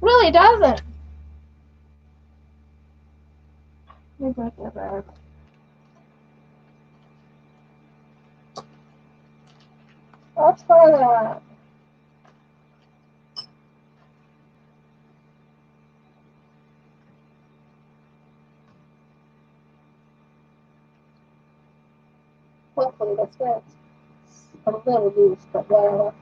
Really doesn't. Let me break that bag. I'll try that. Hopefully that's it. A little loose, but whatever.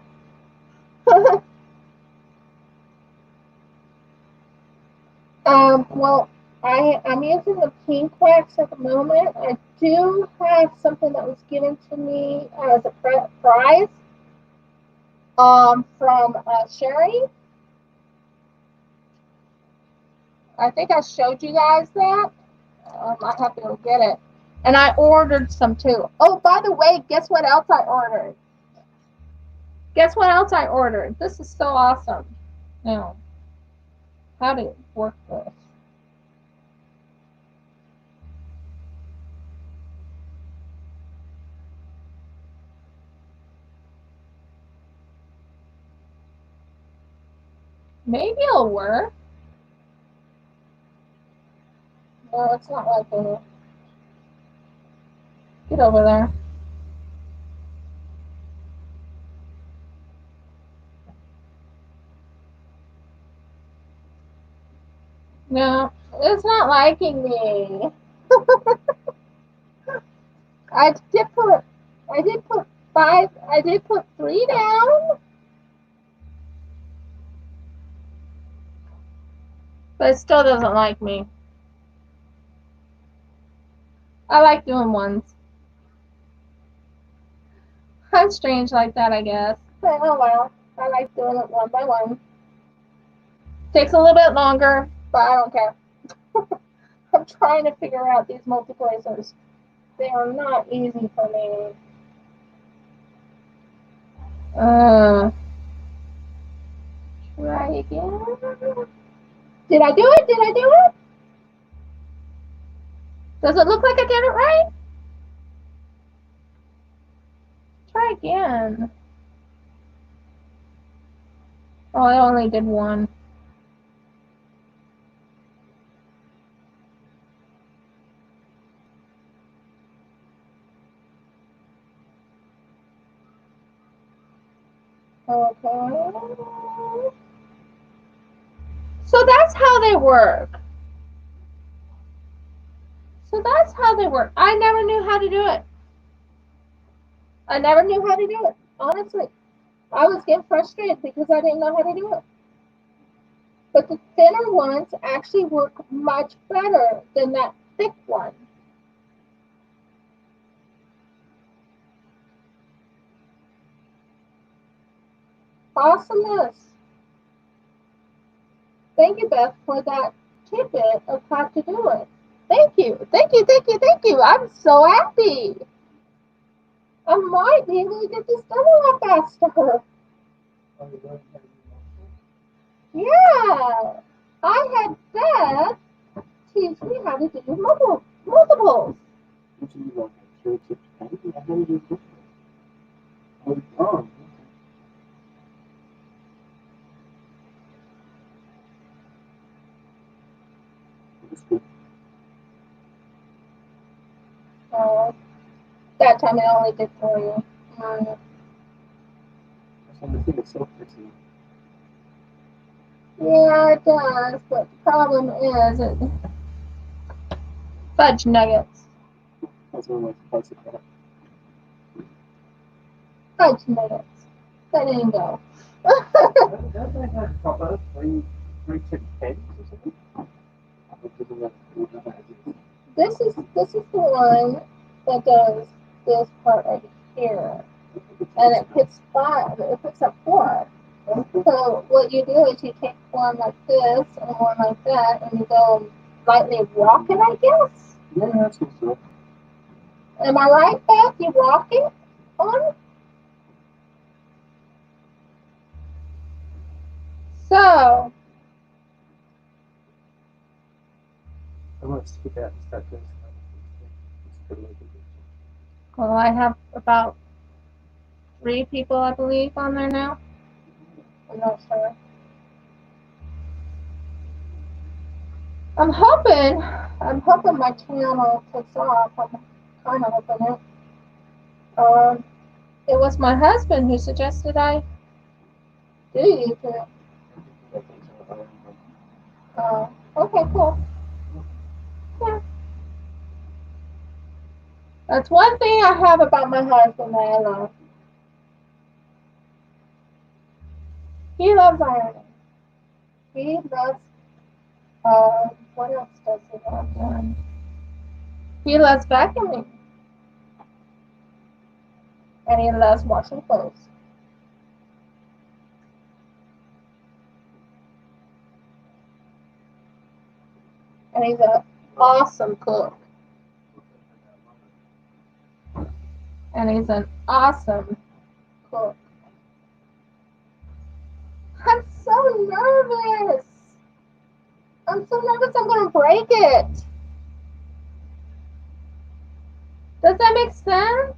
Well, I'm using the pink wax at the moment. I do have something that was given to me as a prize from Sherry. I think I showed you guys that. I have to go get it. And I ordered some too. Oh, by the way, guess what else I ordered? Guess what else I ordered? This is so awesome. Now, how to work this? Maybe it'll work. No, it's not liking it. Get over there. No, it's not liking me. I did put five. I did put 3 down, but it still doesn't like me. I like doing ones. I'm strange like that, I guess. But oh well. I like doing it one by one. Takes a little bit longer, but I don't care. I'm trying to figure out these multiplacers. They are not easy for me. Try again. Did I do it? Did I do it? Does it look like I did it right? Try again. Oh, I only did one. Okay. So that's how they work. I never knew how to do it. I never knew how to do it. Honestly. I was getting frustrated because I didn't know how to do it. But the thinner ones actually work much better than that thick one. Awesomeness. Thank you, Beth, for that tidbit of how to do it. Thank you. Thank you, thank you, thank you. I'm so happy. I might be able to get this done a lot faster. Yeah. I had Beth teach me how to do multiples. That time I only did for you. Yeah, it does, but the problem is fudge nuggets. Fudge nuggets. That didn't go. This is the one that does this part right here, and it picks five. It picks up four. So what you do is you take one like this and one like that, and you go lightly walk it, I guess. Yeah, that's so. Am I right, Beth? You walk it on? So. Well, I have about 3 people, I believe, on there now. I'm not sure. I'm hoping my channel takes off. I'm kind of hoping it. It was my husband who suggested I do YouTube. Okay, cool. Yeah. That's one thing I have about my husband that I love. He loves ironing. He loves, what else does he love doing? He loves vacuuming. And he loves washing clothes. And he's an awesome cook. And he's an awesome cook. I'm so nervous. I'm going to break it. Does that make sense?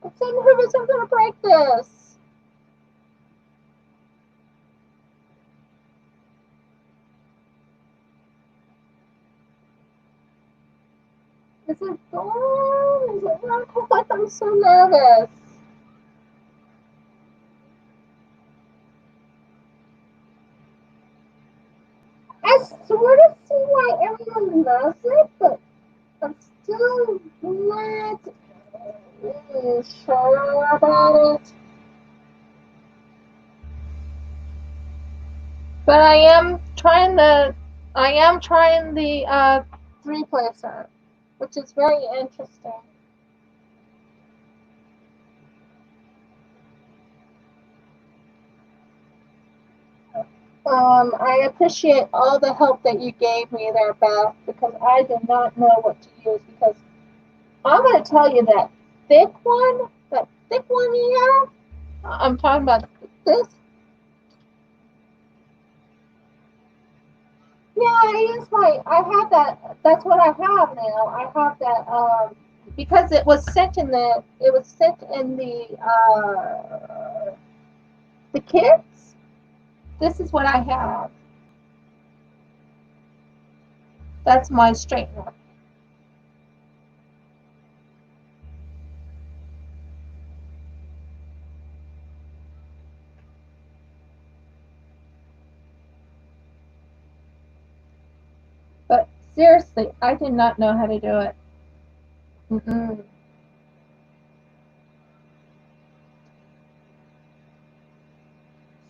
I'm so nervous I'm going to break this. Is it gone? Is it not? I'm so nervous. I sort of see why everyone loves it, but I'm still not really sure about it. But I am trying the 3-placer, which is very interesting. I appreciate all the help that you gave me there, Beth, because I did not know what to use. Because I'm going to tell you that thick one you have, I'm talking about this. Yeah, I have that. That's what I have now. I have that because it was sent in the the kits. This is what I have. That's my straightener. But seriously, I did not know how to do it. Mm-mm.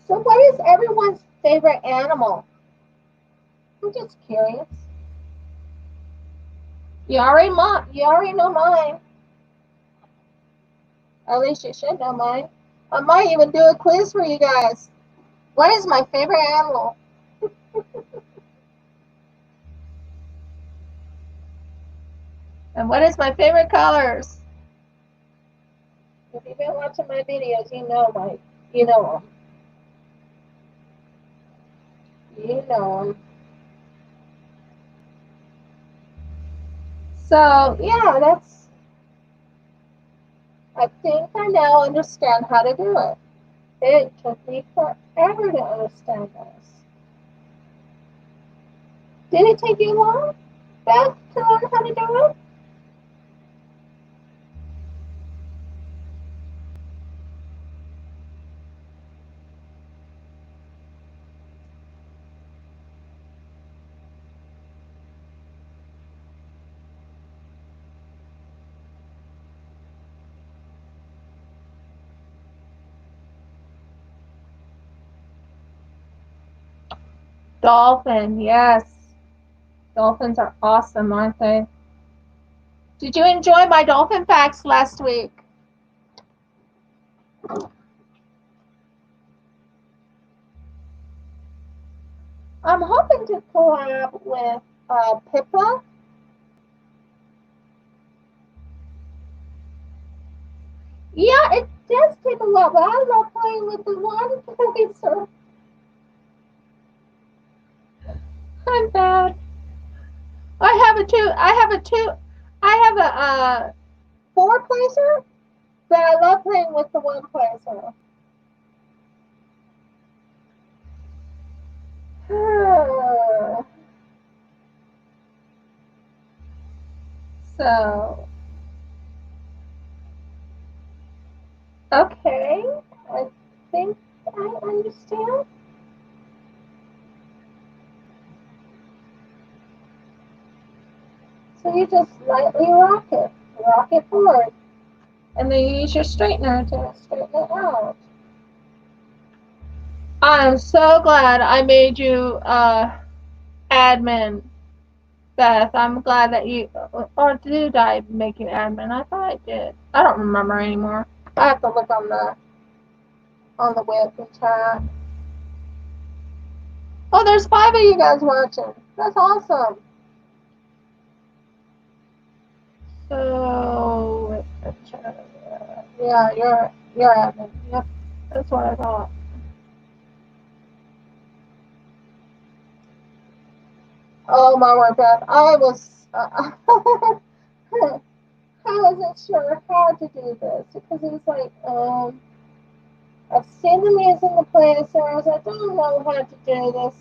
So what is everyone's favorite animal? I'm just curious. You already know mine. At least you should know mine. I might even do a quiz for you guys. What is my favorite animal? And what is my favorite colors? If you've been watching my videos, you know them. You know them. So yeah, I think I now understand how to do it. It took me forever to understand this. Did it take you long, Beth, to learn how to do it? Dolphin, yes. Dolphins are awesome, aren't they? Did you enjoy my dolphin facts last week? I'm hoping to collab with Pippa. Yeah, it does take a lot, but I love playing with the one placer. I'm bad. I have a four placer, but I love playing with the one placer. So, okay, I think I understand. So you just lightly rock it forward, and then you use your straightener to straighten it out. I'm so glad I made you admin, Beth. I'm glad that you, or did I make you admin? I thought I did. I don't remember anymore. I have to look on the Wip and Chat. Oh, there's 5 of you guys watching. That's awesome. So, yeah, you're admin. Yep, that's what I thought. Oh my word, Beth! I wasn't sure how to do this because it was like, I've seen them using the planner, so I was like, I don't know how to do this.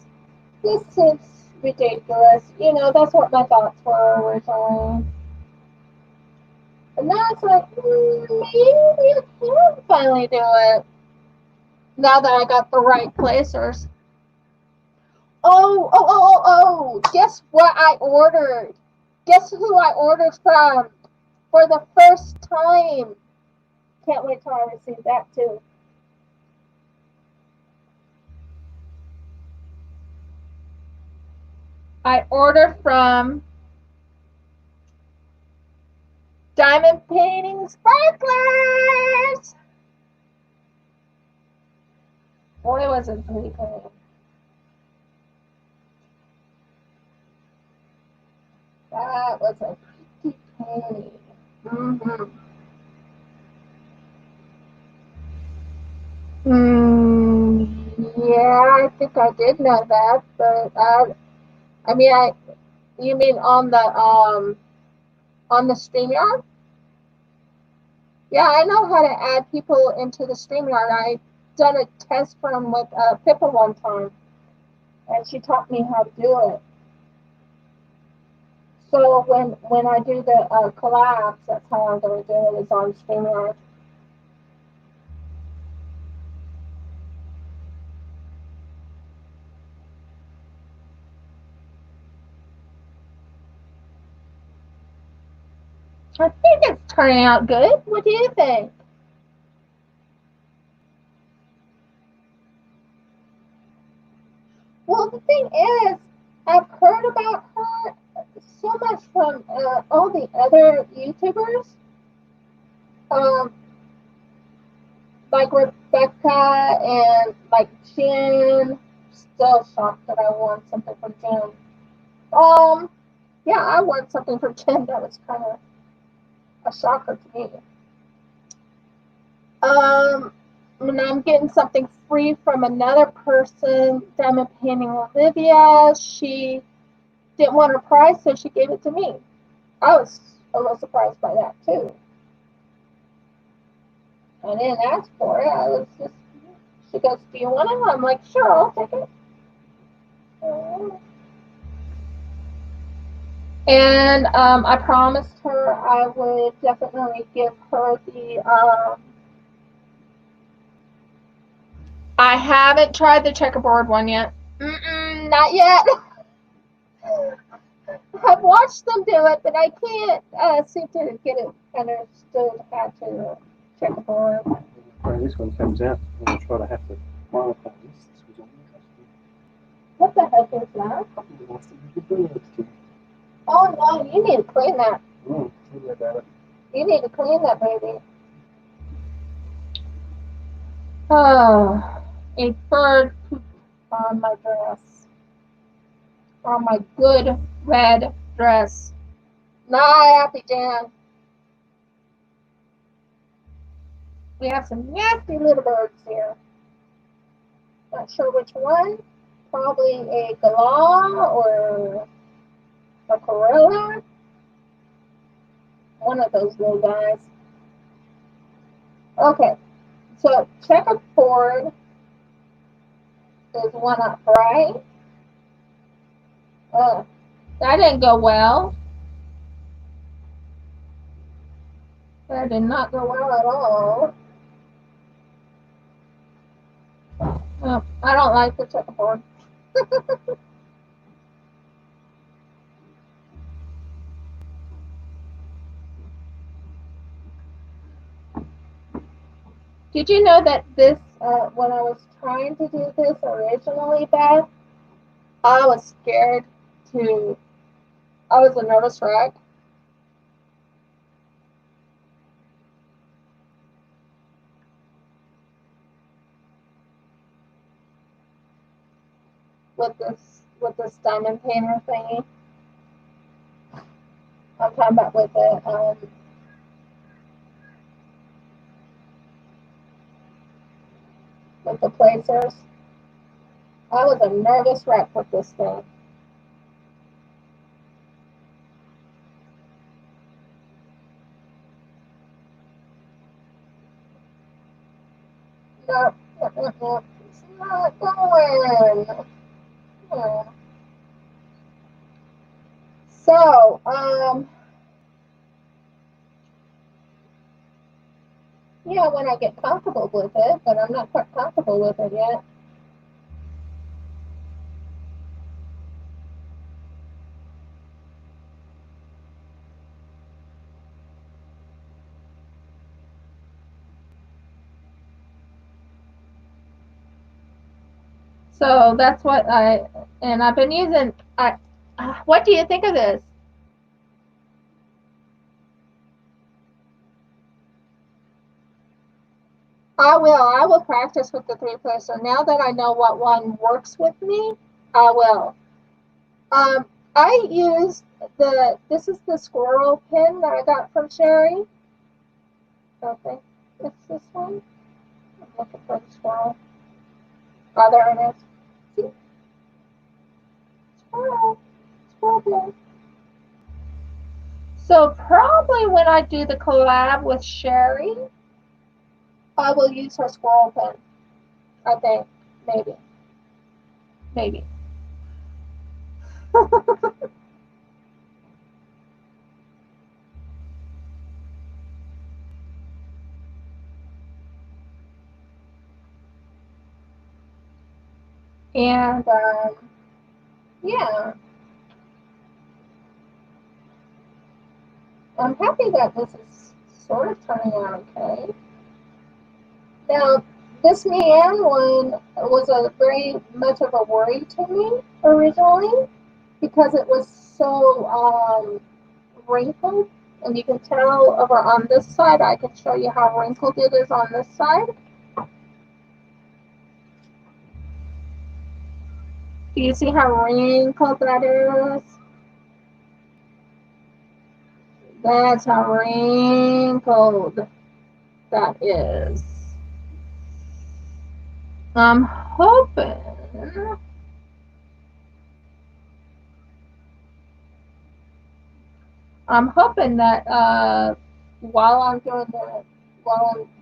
This seems ridiculous. You know, that's what my thoughts were originally. And now it's like, maybe I can finally do it. Now that I got the right placers. Oh. Guess what I ordered? Guess who I ordered from for the first time? Can't wait till I receive that too. I ordered from Diamond Painting Sparklers. Boy, was it pretty cool. That was a pretty penny. Yeah, I think I did know that, but I mean, you mean on the StreamYard? Yeah, I know how to add people into the StreamYard. I done a test run with Pippa one time, and she taught me how to do it. So when I do the collabs, that's how I'm going to do it, is on StreamYard. I think it's turning out good. What do you think? Well, the thing is, I've heard about her so much from all the other YouTubers, like Rivqyah and like Jen. Still shocked that I won something from Jen. Yeah, I won something from Jen. That was kind of a shocker to me. And I'm getting something free from another person, diamond painting Olivia. She didn't want her prize, so she gave it to me. I was a little surprised by that too. I didn't ask for it. I was just, she goes, "Do you want it?" I'm like, "Sure, I'll take it." And I promised her I would definitely give her the. I haven't tried the checkerboard one yet. Not yet. I've watched them do it, but I can't seem to get it understood how to checkerboard. When this one comes out, I'm going to try to have to modify this. This was interesting. What the heck is that? Oh no, you need to clean that. Tell me about it. You need to clean that, baby. Oh, a bird pooped on my dress. On my good red dress. Not happy, Jan. We have some nasty little birds here. Not sure which one. Probably a galah or a gorilla. One of those little guys. Okay, so checkerboard is one up, right? That didn't go well. That did not go well at all. Oh, I don't like the checkerboard. Did you know that this, when I was trying to do this originally, Beth, I was scared to, I was a nervous wreck. With this diamond painter thingy. I'm talking about with the placers. I was a nervous wreck with this thing. Nope, it's not going. So, yeah, when I get comfortable with it, but I'm not quite comfortable with it yet. So that's what I've been using. What do you think of this? I will practice with the three placer. Now that I know what one works with me, I will. I use this is the squirrel pin that I got from Sherry. I think it's this one. I'm looking for the squirrel. Oh, there it is. See? Squirrel. Squirrel pin. So probably when I do the collab with Sherry, I will use her squirrel pin. I think. Maybe. Maybe. And yeah, I'm happy that this is sort of turning out okay. Now, this Mian one was a very much of a worry to me originally. because it was so wrinkled. And you can tell over on this side, I can show you how wrinkled it is on this side. Do you see how wrinkled that is? That's how wrinkled that is. I'm hoping that while I'm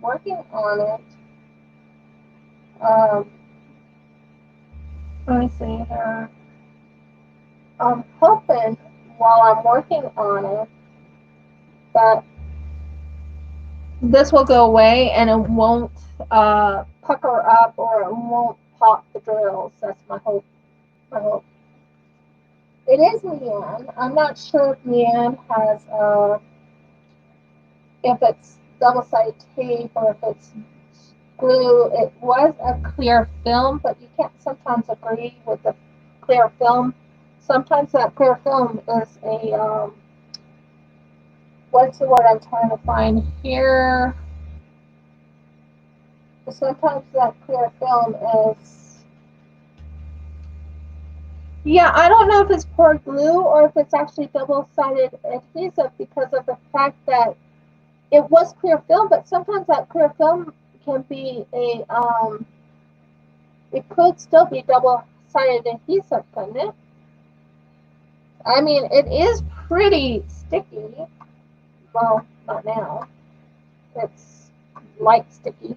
working on it, let me see here. I'm hoping while I'm working on it that this will go away and it won't pucker up or it won't pop the drills. That's my hope. My hope. It is Leanne. I'm not sure if Leanne has if it's double-sided tape or if it's glue. It was a clear film, but you can't sometimes agree with the clear film. Sometimes that clear film is a what's the word I'm trying to find here? Sometimes that clear film is, yeah, I don't know if it's poured glue or if it's actually double-sided adhesive because of the fact that it was clear film, but sometimes that clear film can be it could still be double-sided adhesive, couldn't it? I mean, it is pretty sticky. Well, not now. It's light sticky.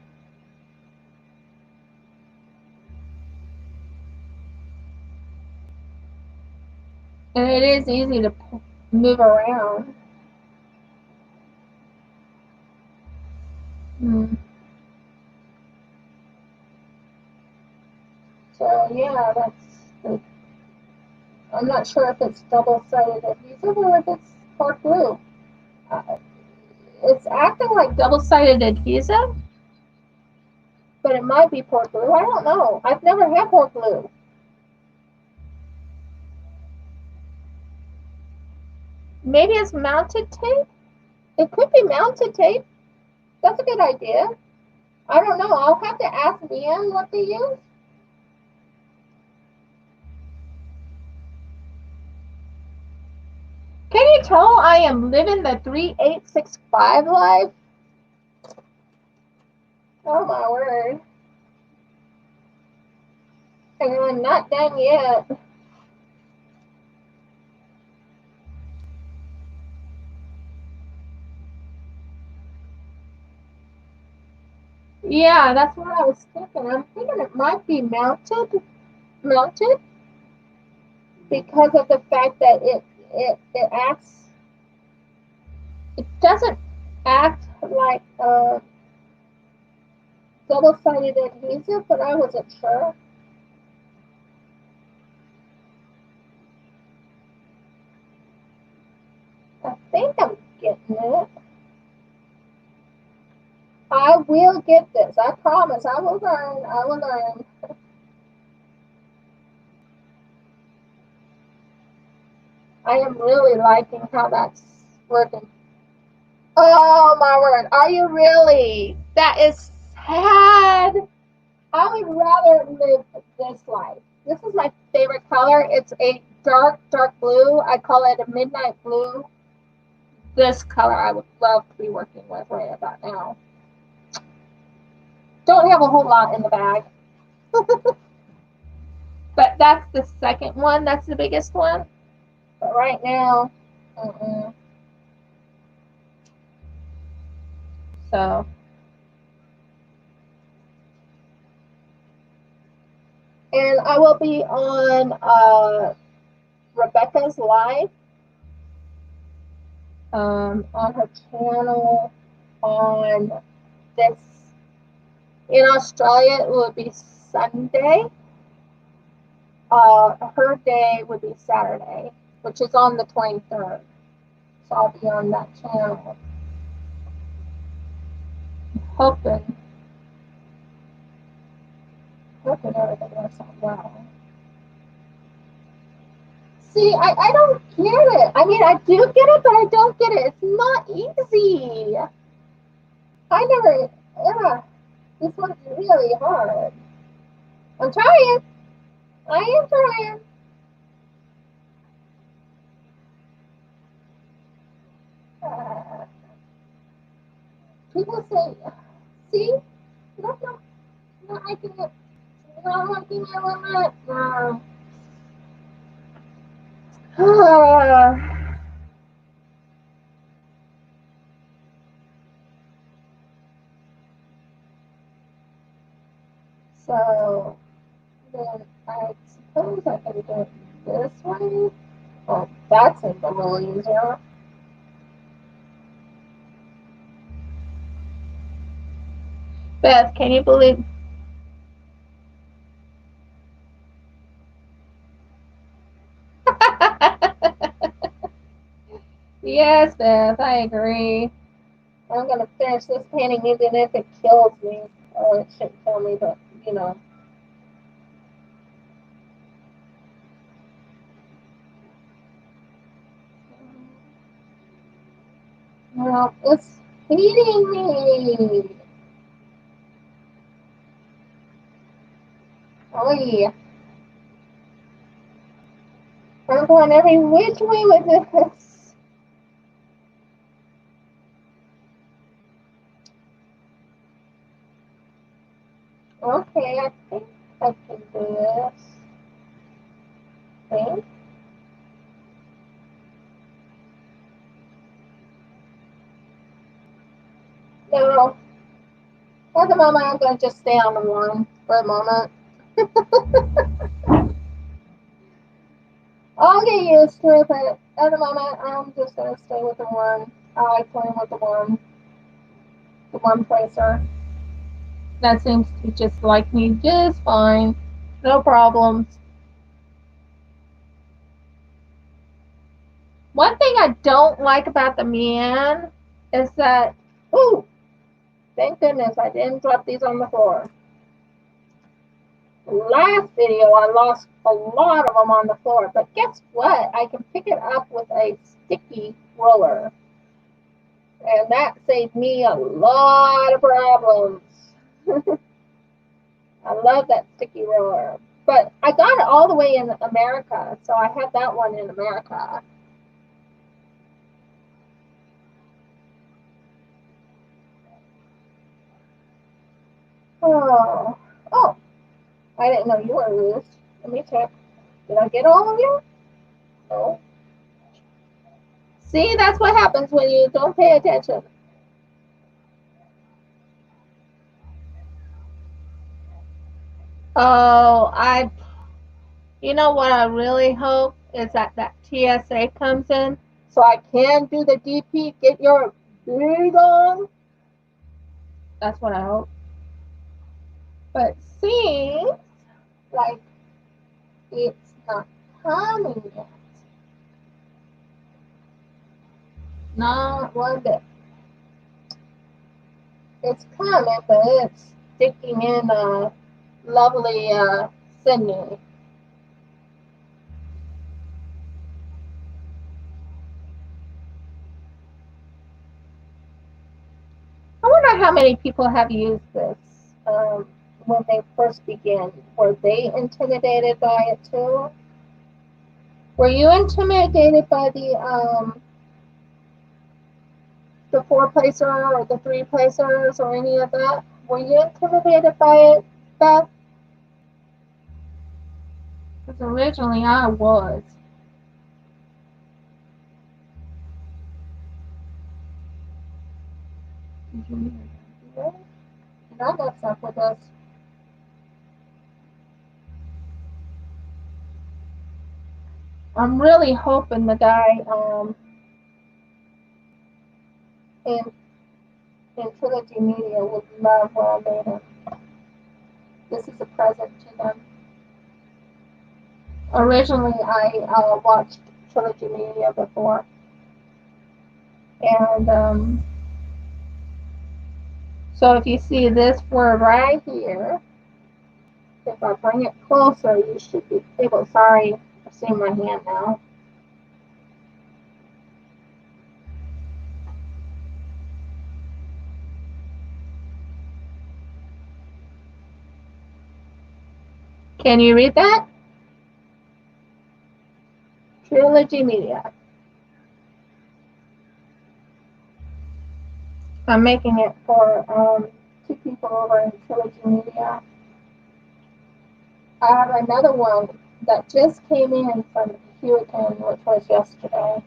And it is easy to move around. So, yeah, that's, I'm not sure if it's double-sided adhesive or if it's poured glue. Uh, it's acting like double-sided adhesive, but it might be poured glue. I don't know. I've never had poured glue. Maybe it's mounted tape? It could be mounted tape. That's a good idea. I don't know. I'll have to ask Leanne what they use. Can you tell I am living the 3865 life? Oh my word. And I'm not done yet. Yeah, that's what I was thinking. I'm thinking it might be mounted because of the fact that it acts, it doesn't act like a double-sided adhesive, but I wasn't sure. I think I'm getting it. I will get this. I promise. I will learn. I will learn. I am really liking how that's working. Oh my word. Are you really? That is sad. I would rather live this life. This is my favorite color. It's a dark, dark blue. I call it a midnight blue. This color I would love to be working with right about now. Don't have a whole lot in the bag. But that's the second one. That's the biggest one. But right now, so. And I will be on Rebecca's live on her channel on this. In Australia, it will be Sunday. Her day would be Saturday, which is on the 23rd. So I'll be on that channel. Hoping everything works out well. See, I don't get it. I mean, I do get it, but I don't get it. It's not easy. I never, yeah, this one's really hard. I'm trying. I am trying. Uh, People say, see, no, no, not liking it. Not liking it one minute. No. So, then I suppose I can do it this way. Oh, that seems a little easier. Beth, can you believe? Yes, Beth, I agree. I'm gonna finish this painting even if it kills me. Oh, it shouldn't kill me, but you know. Well, it's feeding me. Oh yeah. I'm going every which way with this. Okay, I think I can do this. Okay. No, for the moment, I'm going to just stay on the one for a moment. I'll get used to it, but at the moment, I'm just going to stay with the one. I like playing with the one placer. That seems to just like me just fine. No problems. One thing I don't like about the man is that, ooh, thank goodness I didn't drop these on the floor. Last video, I lost a lot of them on the floor, but guess what? I can pick it up with a sticky roller, and that saved me a lot of problems. I love that sticky roller, but I got it all the way in America, so I had that one in America. Oh, oh, I didn't know you were loose. Let me check. Did I get all of you? No. See, that's what happens when you don't pay attention. Oh, you know what I really hope is that TSA comes in so I can do the DP, get your big on. That's what I hope. But seems like it's not coming yet. Not one bit. It's coming, but it's sticking in lovely Sydney. I wonder how many people have used this when they first began. Were they intimidated by it too? Were you intimidated by the four placer or the three placers or any of that? Were you intimidated by it, Beth? Because originally I was. Did I mess up with this? I'm really hoping the guy in Trilogy Media would love what I made him. This is a present to them. Originally, I watched Trilogy Media before, and so if you see this word right here, if I bring it closer, you should be able. Sorry, I see my hand now. Can you read that? Trilogy Media. I'm making it for 2 people over in Trilogy Media. I have another one that just came in from Rivqyah, which was yesterday.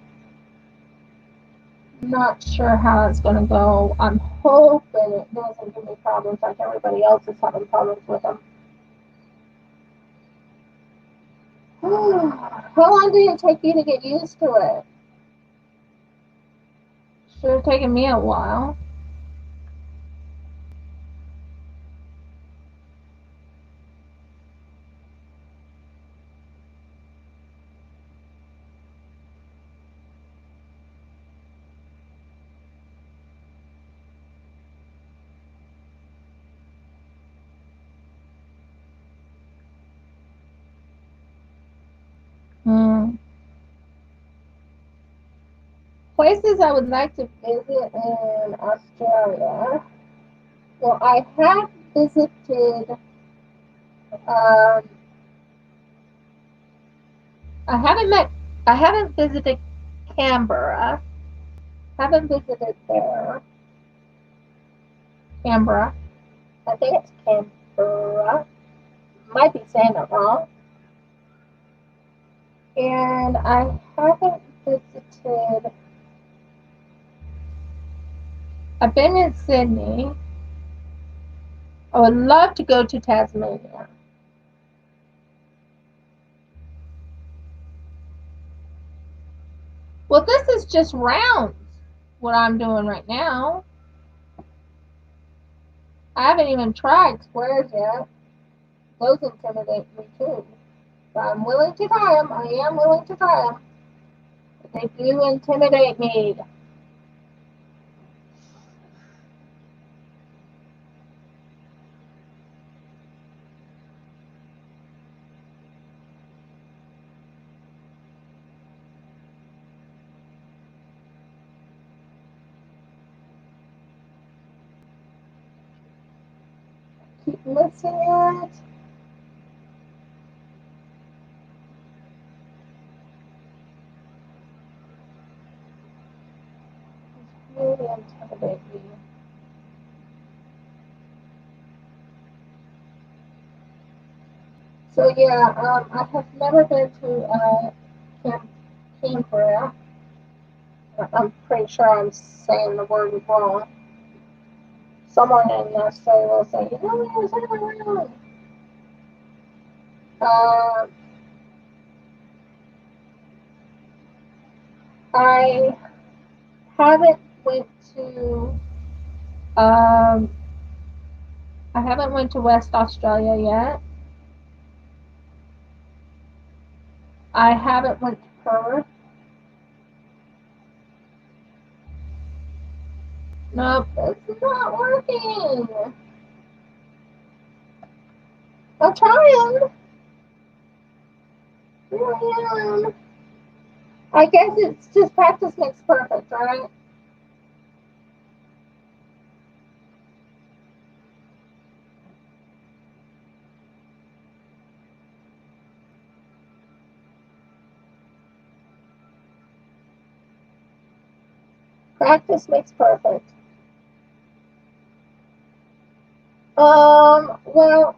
Not sure how it's going to go. I'm hoping it doesn't give me problems like everybody else is having problems with them. How long did it take you to get used to it? Should have taken me a while. Places I would like to visit in Australia. Well, I have visited. I haven't visited Canberra. Haven't visited there. Canberra. I think it's Canberra. Might be saying it wrong. And I haven't visited. I've been in Sydney. I would love to go to Tasmania. Well, this is just rounds, what I'm doing right now. I haven't even tried squares yet. Those intimidate me too. But I'm willing to try them. I am willing to try them. But they do intimidate me. Keep missing it. Really intimidate me. So yeah, I have never been to Canberra. I'm pretty sure I'm saying the word wrong. Someone in Australia will say, you know, you're saying it wrong. I haven't went to um, I haven't went to West Australia yet. I haven't went to Perth. Nope, it's not working. I'm trying. Really am. I guess it's just practice makes perfect, right? Practice makes perfect. Well,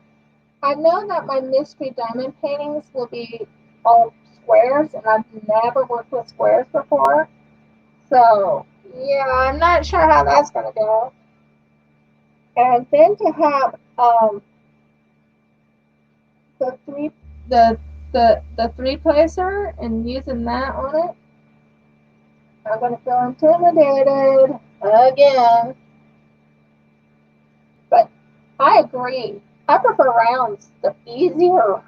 I know that my mystery diamond paintings will be all squares, and I've never worked with squares before. So, yeah, I'm not sure how that's going to go. And then to have the three the three placer and using that on it, I'm going to feel intimidated again. But I agree. I prefer rounds. They're easier.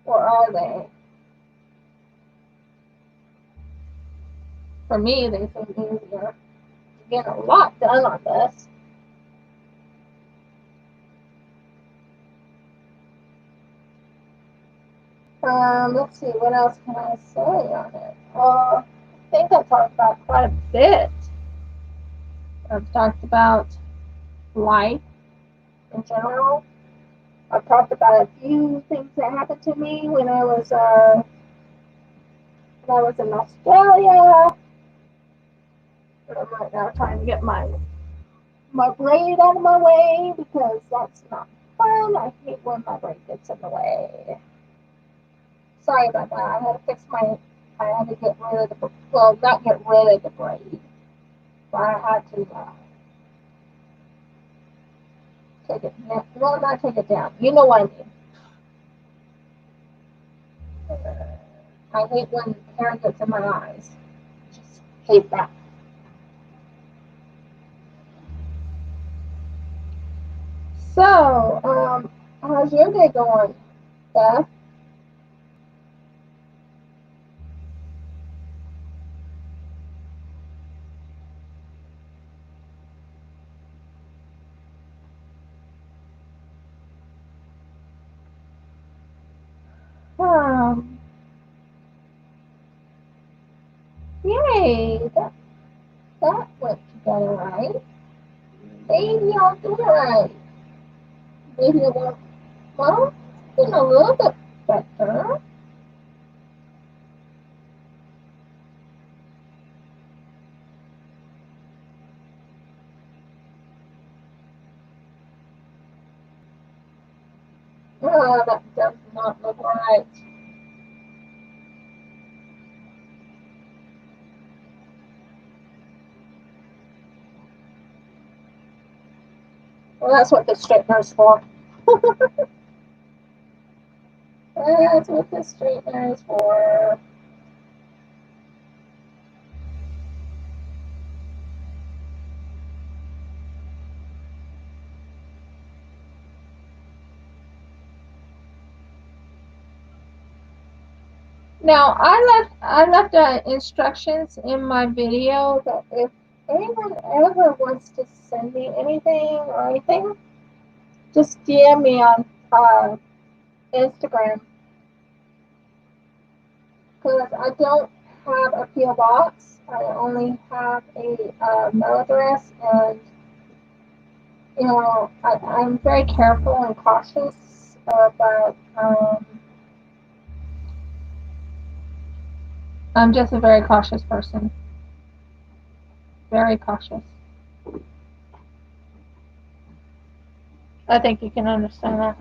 Or are they? For me, they seem easier. You get a lot done on this. Let's see, what else can I say on it? I think I talked about quite a bit. I've talked about life in general. I've talked about a few things that happened to me when I was in Australia. And I'm right now trying to get my braid out of my way because that's not fun. I hate when my braid gets in the way. Sorry about that. I had to get rid of not get rid of the braid, but I had to take it down. Well, not take it down. You know what I mean. I hate when hair gets in my eyes. Just hate that. So, how's your day going, Beth? Um, Yay, that went together right. Maybe I'll do it right. Maybe it won't. Well, it's been a little bit better. That does not look right. Well, that's what the straightener is for. That's what the straightener is for. Now, I left instructions in my video that if anyone ever wants to send me anything or anything, just DM me on Instagram because I don't have a PO box. I only have a mail address, and I'm very careful and cautious about. I'm just a very cautious person. Very cautious. I think you can understand that.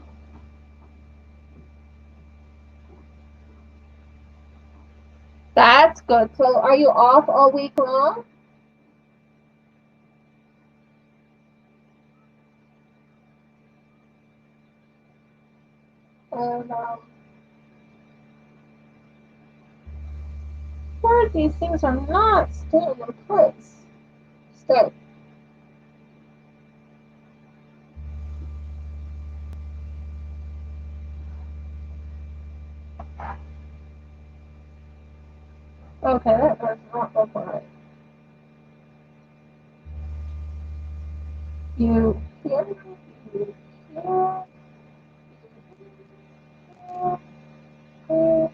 That's good. So, are you off all week long? And where these things are not staying in place. Stay. Okay, that does not look right. You here, you here, here,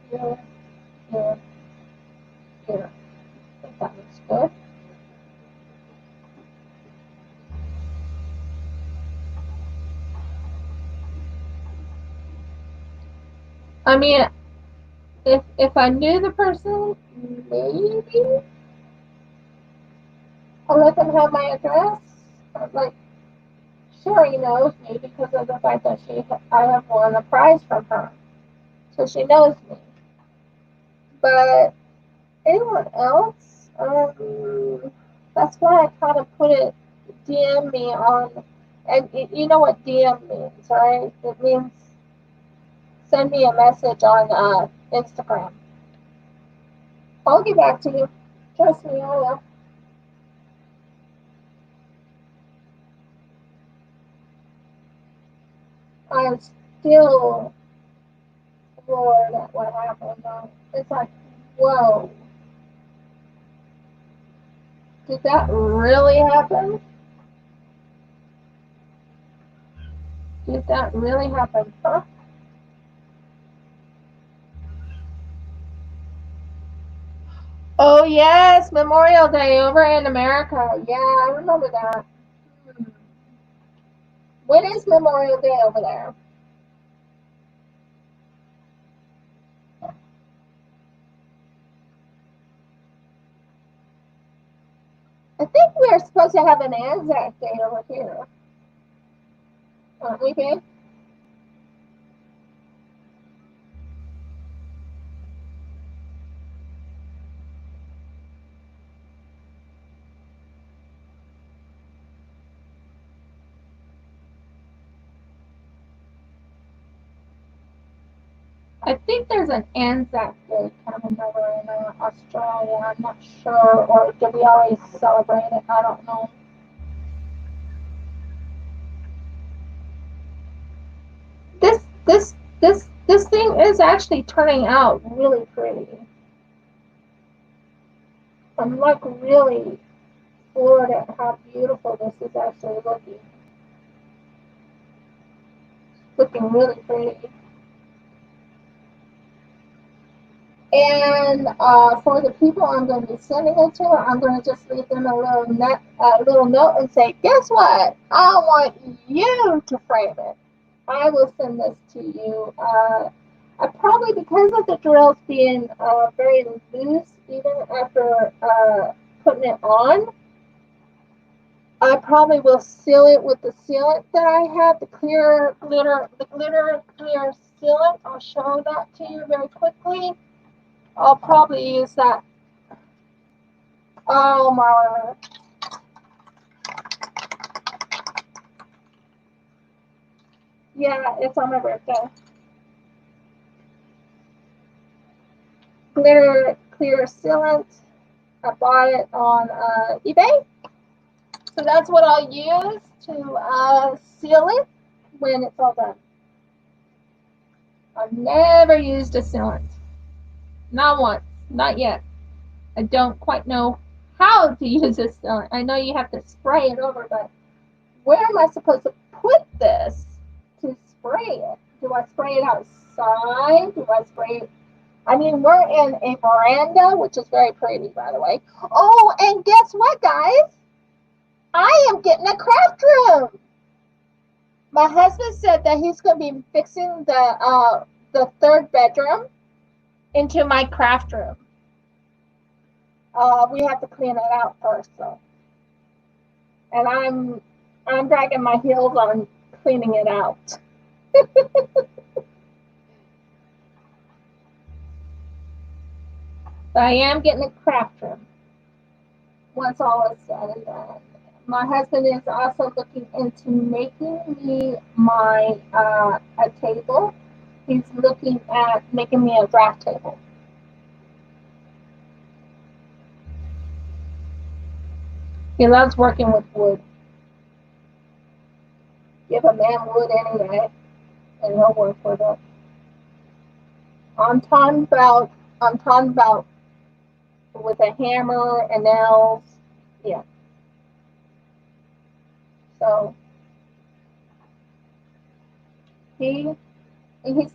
here, here, here. I think that looks good. I mean, if I knew the person, maybe I'll let them have my address. Like, sure, he knows me because of the fact that I have won a prize from her, so she knows me. But anyone else, that's why I kind of put it. DM me on, and you know what DM means, right? It means send me a message on Instagram. I'll get back to you. Trust me, I will. I'm still floored at what happened. Though. It's like, whoa, did that really happen? Did that really happen? Huh? Oh yes, Memorial Day over in America. Yeah, I remember that. Hmm. When is Memorial Day over there? I think we're supposed to have an Anzac Day over here. Aren't we, babe? I think there's an Anzac Day coming over in Australia. I'm not sure. Or do we always celebrate it? I don't know. This thing is actually turning out really pretty. I'm like really floored at how beautiful this is actually looking. Looking really pretty. And for the people I'm going to be sending it to, I'm going to just leave them a little note and say, guess what? I want you to frame it. I will send this to you. I probably, because of the drills being very loose, even after putting it on, I probably will seal it with the sealant that I have, the glitter clear sealant. I'll show that to you very quickly. I'll probably use that. Oh my. Yeah, it's on my birthday. Glitter clear sealant. I bought it on eBay. So that's what I'll use to seal it when it's all done. I've never used a sealant. Not once. Not yet. I don't quite know how to use a sealant. I know you have to spray it over, but where am I supposed to put this to spray it? Do I spray it outside? Do I spray it? I mean, we're in a veranda, which is very pretty, by the way. Oh, and guess what, guys? I am getting a craft room. My husband said that he's going to be fixing the third bedroom into my craft room. We have to clean it out first, though. And I'm dragging my heels on cleaning it out. But I am getting a craft room once all is said and done. My husband is also looking into making me a table. He's looking at making me a draft table. He loves working with wood. Give a man wood any day, and he'll work with it. I'm talking about with a hammer and nails. Yeah. So he's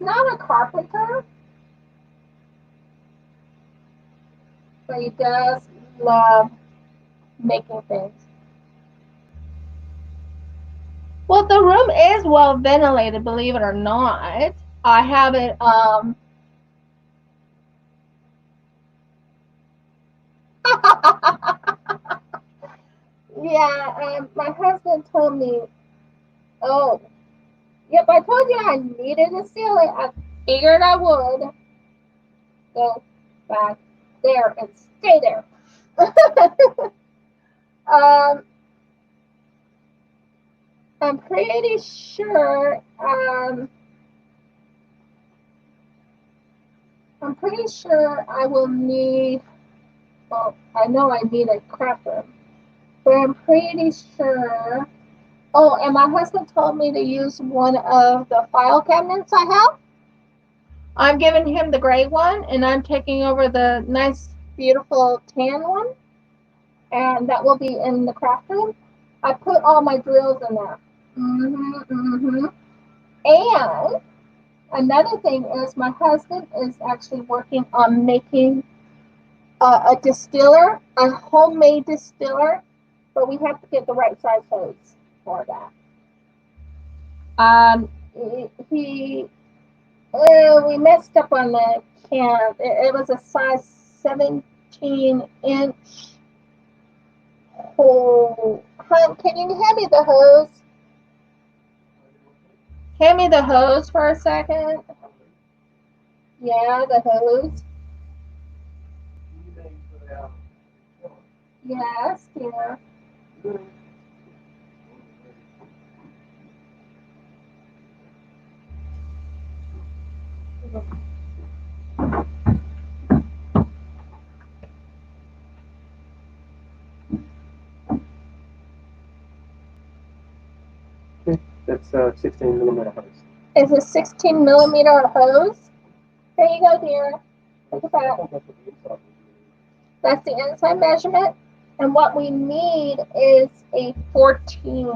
not a carpenter, but he does love making things. Well, the room is well ventilated, believe it or not. I have it yeah, my husband told me, oh, yep, I told you I needed to seal it. I figured I would. Go back there and stay there. I'm pretty sure. I'm pretty sure I will need. Well, I know I need a craft room, but I'm pretty sure. Oh, and my husband told me to use one of the file cabinets I have. I'm giving him the gray one, and I'm taking over the nice, beautiful tan one, and that will be in the craft room. I put all my drills in there. And another thing is my husband is actually working on making a distiller, a homemade distiller, but we have to get the right size hose for that. He we messed up on the can. It was a size 17-inch hole. Hun, can you hand me the hose? Hand me the hose for a second. Yeah, the hose. Yes, dear. That's 16 millimeter hose. It's a 16-millimeter hose. There you go, dear. Look at that. That's the inside measurement. And what we need is a 14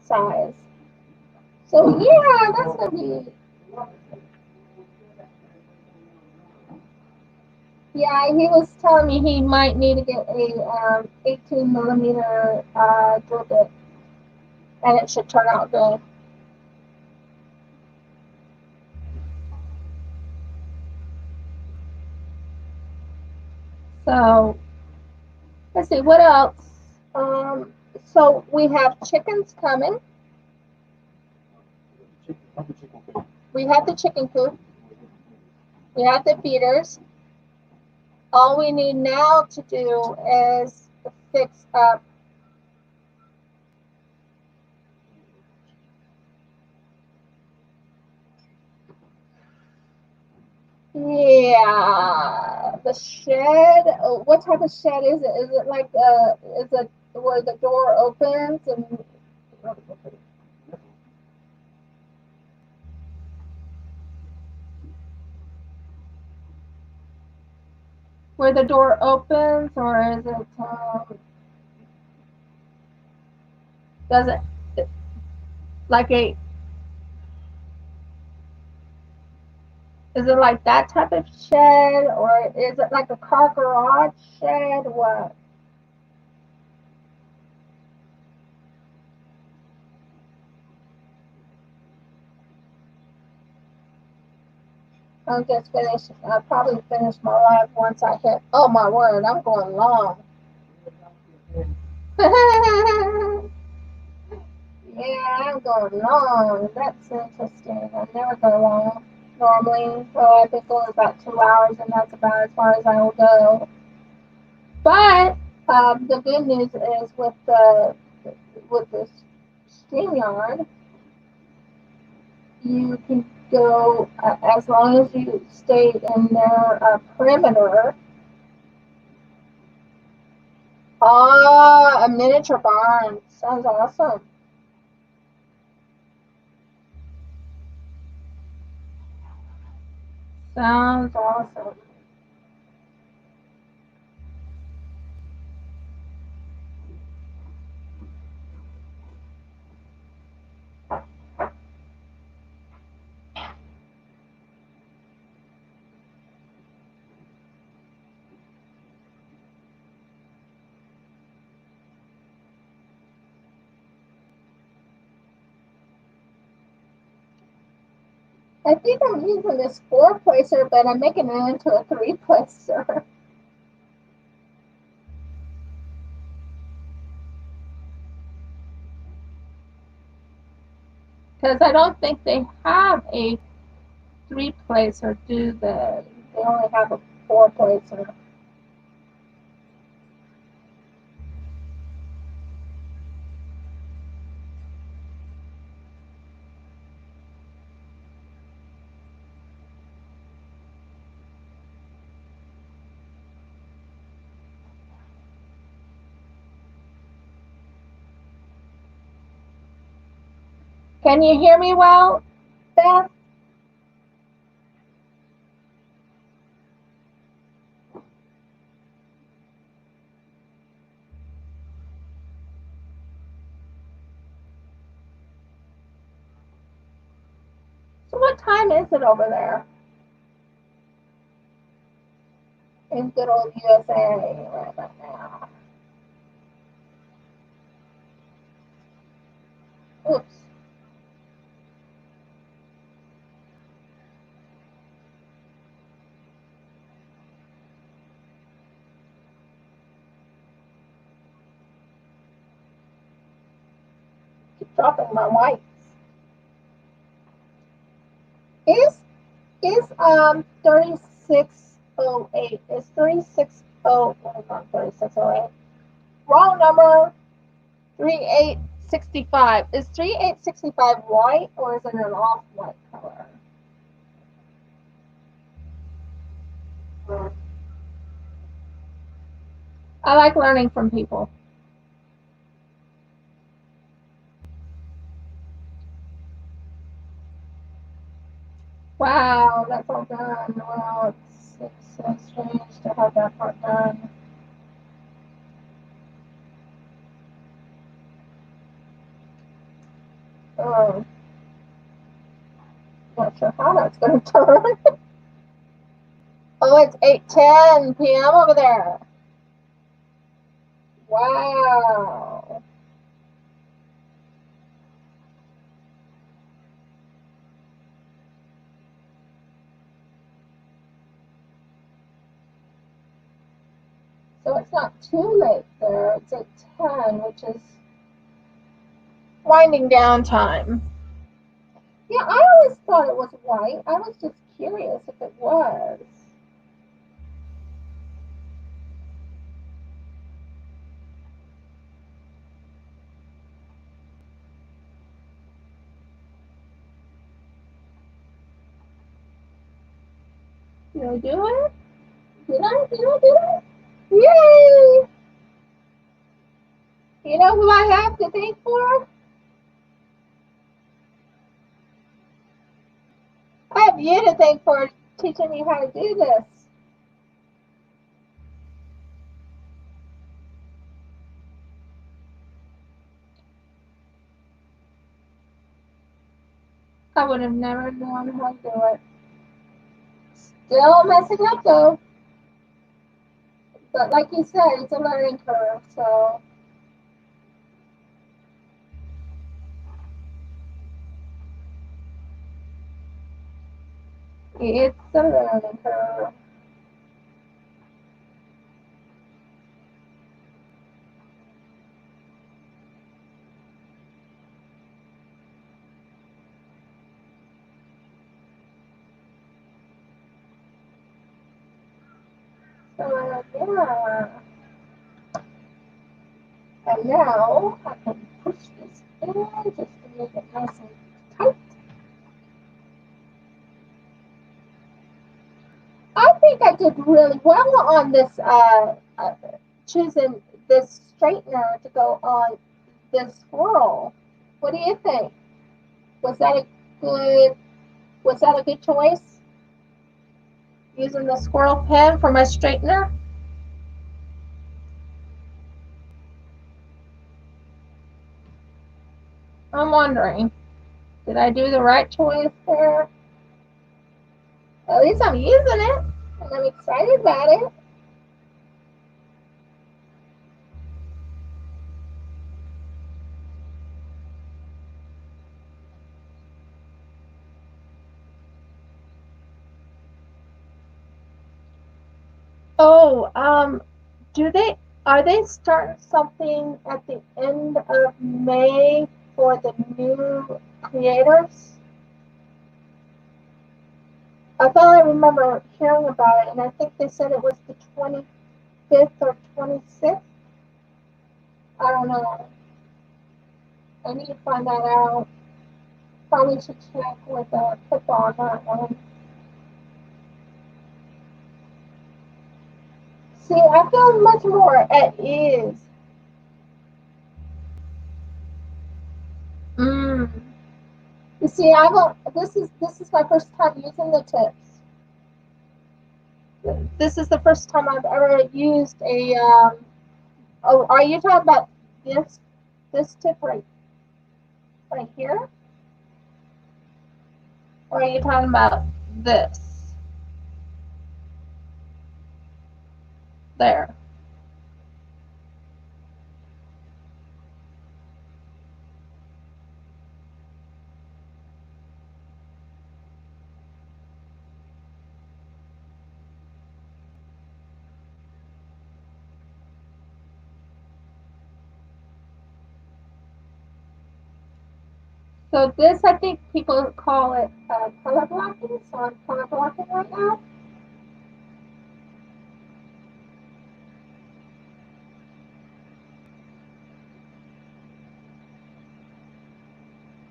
size. So yeah, that's gonna be. Yeah, he was telling me he might need to get a 18-millimeter drill bit, and it should turn out good. So let's see what else. So we have chickens coming. We have the chicken coop. We have the feeders. All we need now to do is fix up. Yeah, the shed. What type of shed is it? Is it like is it where the door opens and where the door opens, or is it does it like a is it like that type of shed, or is it like a car garage shed? What? I'll just finish. I'll probably finish my life once I hit. Oh my word! I'm going long. Yeah, I'm going long. That's interesting. I never go long normally, so I've been going about 2 hours, and that's about as far as I will go. But the good news is with this StreamYard, you can go as long as you stay in their perimeter. Ah, a miniature barn sounds awesome. Sounds awesome. I think I'm using this four placer, but I'm making it into a three placer. Because I don't think they have a three placer, do they? They only have a four placer. Can you hear me well, Beth? So what time is it over there in good old USA right about now? Oops. dropping my whites. Is 3608 is 360 not 3608 wrong number 3865 is 3865 white or is it an off white color? I like learning from people. Wow, that's all done. Wow, it's so strange to have that part done. Oh, not sure how that's going to turn. Oh, it's 8:10 p.m. over there. Wow. So it's not too late there. It's at 10, which is winding down time. Yeah, I always thought it was white. I was just curious if it was. Did I do it? Did I do it? Yay! You know who I have to thank for? I have you to thank for teaching me how to do this. I would have never known how to do it. Still messing up though. But like you said, it's a learning curve, so it's a learning curve. So yeah. And now I can push this in just to make it nice and tight. I think I did really well on this choosing this straightener to go on this swirl. What do you think? Was that a good was that a good choice? Using the squirrel pen for my straightener? I'm wondering, did I do the right choice there? At least I'm using it and I'm excited about it. Oh, do they are they starting something at the end of May for the new creators? I thought I remember hearing about it, and I think they said it was the 25th or 26th. I don't know. I need to find that out. Probably should check with Pippa on that one. See, I feel much more at ease. Mm. You see, I don't. This is my first time using the tips. This is the first time I've ever used a. Oh, are you talking about this tip right here, or are you talking about this there? So this, I think people call it color blocking. So I'm color blocking right now.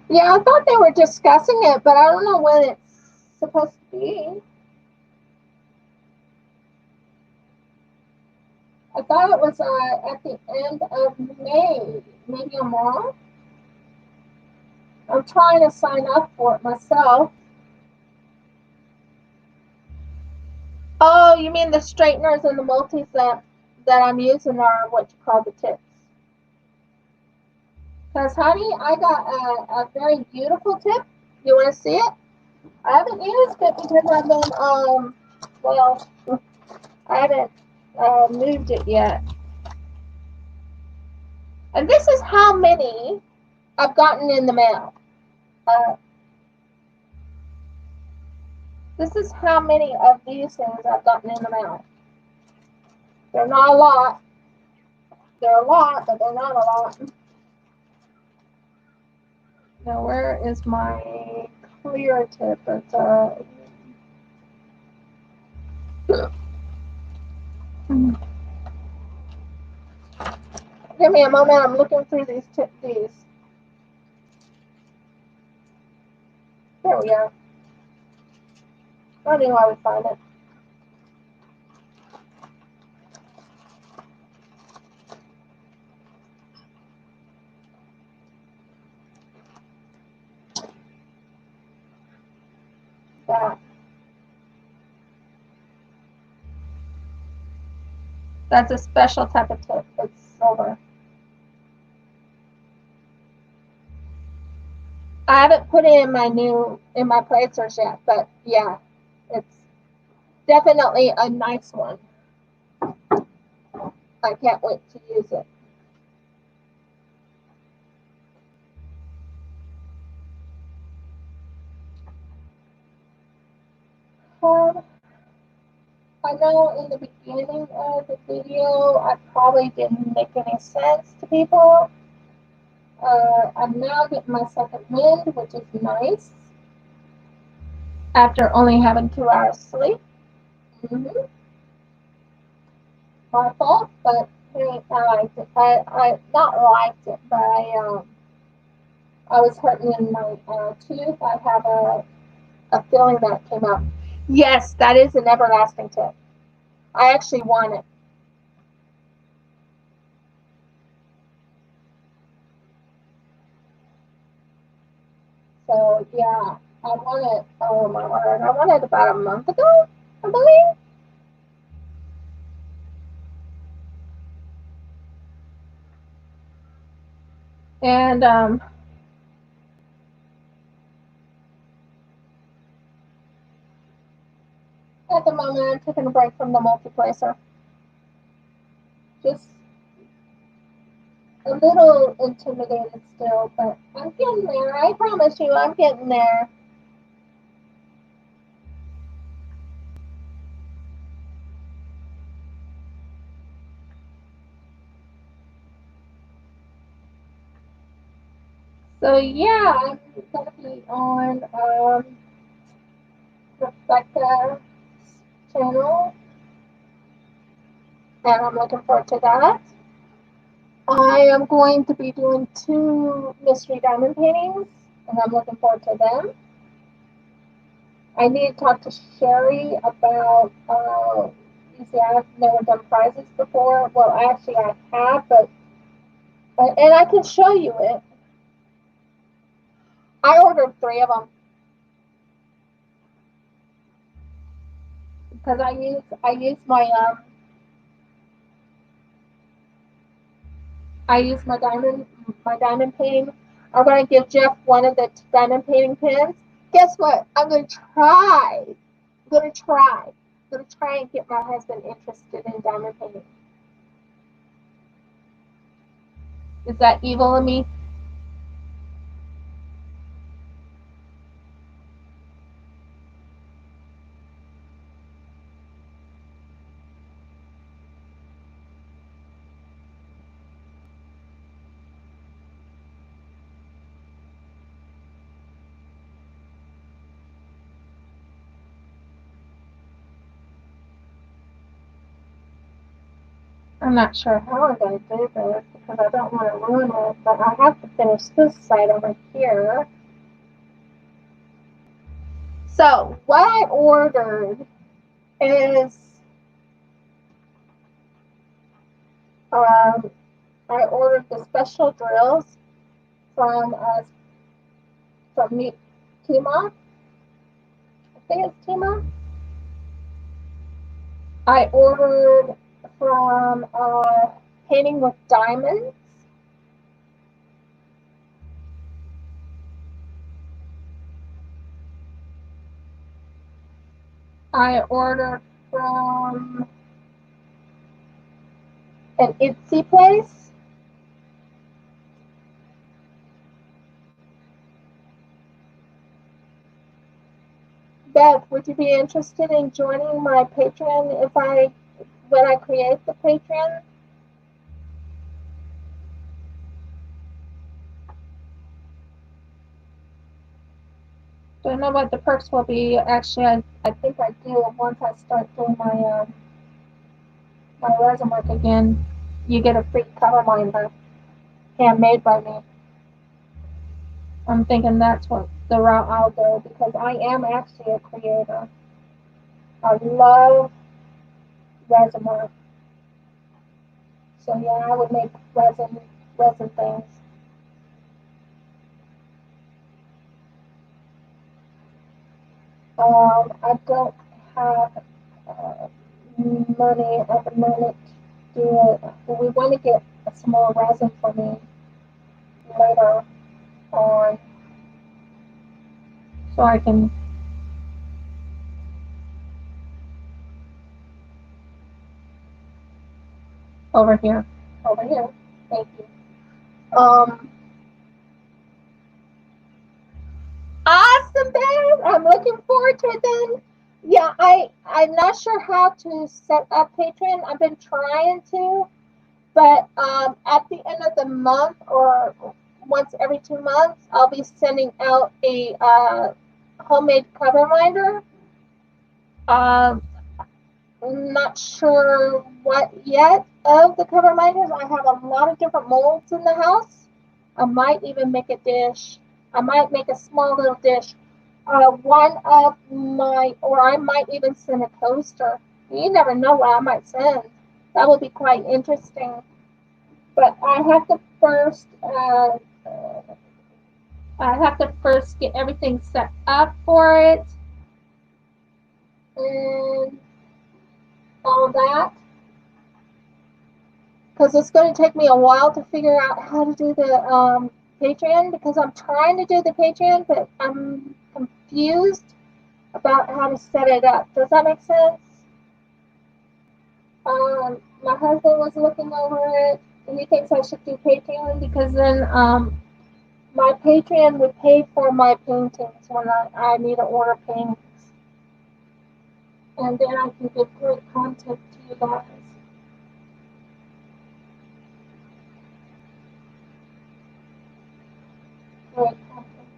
Yeah, I thought they were discussing it, but I don't know when it's supposed to be. I thought it was at the end of May. Maybe I'm wrong. I'm trying to sign up for it myself. Oh, you mean the straighteners and the multis that I'm using are what you call the tips. Because, honey, I got a very beautiful tip. You want to see it? I haven't used it because I've been, well, I haven't moved it yet. And this is how many I've gotten in the mail. Uh, this is how many of these things I've gotten in the mail. They're not a lot. They're a lot, but they're not a lot. Now, where is my clear tip? It's give me a moment. I'm looking through these. There we are. I knew I would find it. That. That's a special type of tip. It's silver. I haven't put it in my placers yet, but yeah, it's definitely a nice one. I can't wait to use it. Um, I know in the beginning of the video, I probably didn't make any sense to people. I'm now getting my second wind, which is nice. After only having 2 hours sleep. Mm-hmm. My fault, but hey, I liked it. I not liked it, but I was hurting in my tooth. I have a feeling that came up. Yes, that is an everlasting tip. I actually want it. So yeah, I want it. Oh my word, I want it about a month ago, I believe. And at the moment, I'm taking a break from the multiplacer. Just a little intimidated still, but I'm getting there. I promise you, I'm getting there. So yeah, I'm gonna be on Rivqyah's channel, and I'm looking forward to that. I am going to be doing 2 mystery diamond paintings, and I'm looking forward to them. I need to talk to Sherry about. You see, I've never done prizes before. Well, actually, I have, but and I can show you it. I ordered 3 of them because I use my diamond painting. I'm gonna give Jeff one of the diamond painting pins. Guess what? I'm gonna try. I'm gonna try. I'm gonna try and get my husband interested in diamond painting. Is that evil of me? I'm not sure how I'm going to do this because I don't want to ruin it, but I have to finish this side over here. So what I ordered is um, I ordered the special drills from Tima. I think it's Tima. I ordered from Painting with Diamonds. I ordered from an Etsy place. Beth, would you be interested in joining my Patreon when I create the Patreon? Don't know what the perks will be. Actually, I think I do once I start doing my resin work again. You get a free cover minder, handmade by me. I'm thinking that's what the route I'll go because I am actually a creator. I love resin work. So yeah, I would make resin things. I don't have money at the moment to do it. We want to get some more resin for me later on, so I can over here. Thank you. Awesome, babe. I'm looking forward to it then. Yeah, I'm not sure how to set up Patreon. I've been trying to, but at the end of the month or once every 2 months, I'll be sending out a homemade cover minder. I'm not sure what yet of the cover minders. I have a lot of different molds in the house. I might even make a dish. I might make a small little dish. Or I might even send a coaster. You never know what I might send. That would be quite interesting. But I have to first get everything set up for it and all that. Because it's going to take me a while to figure out how to do the Patreon because I'm trying to do the Patreon, but I'm confused about how to set it up. Does that make sense? My husband was looking over it, and he thinks I should do Patreon because then my Patreon would pay for my paintings when I need to order paintings, and then I can give great content to you guys. Great content.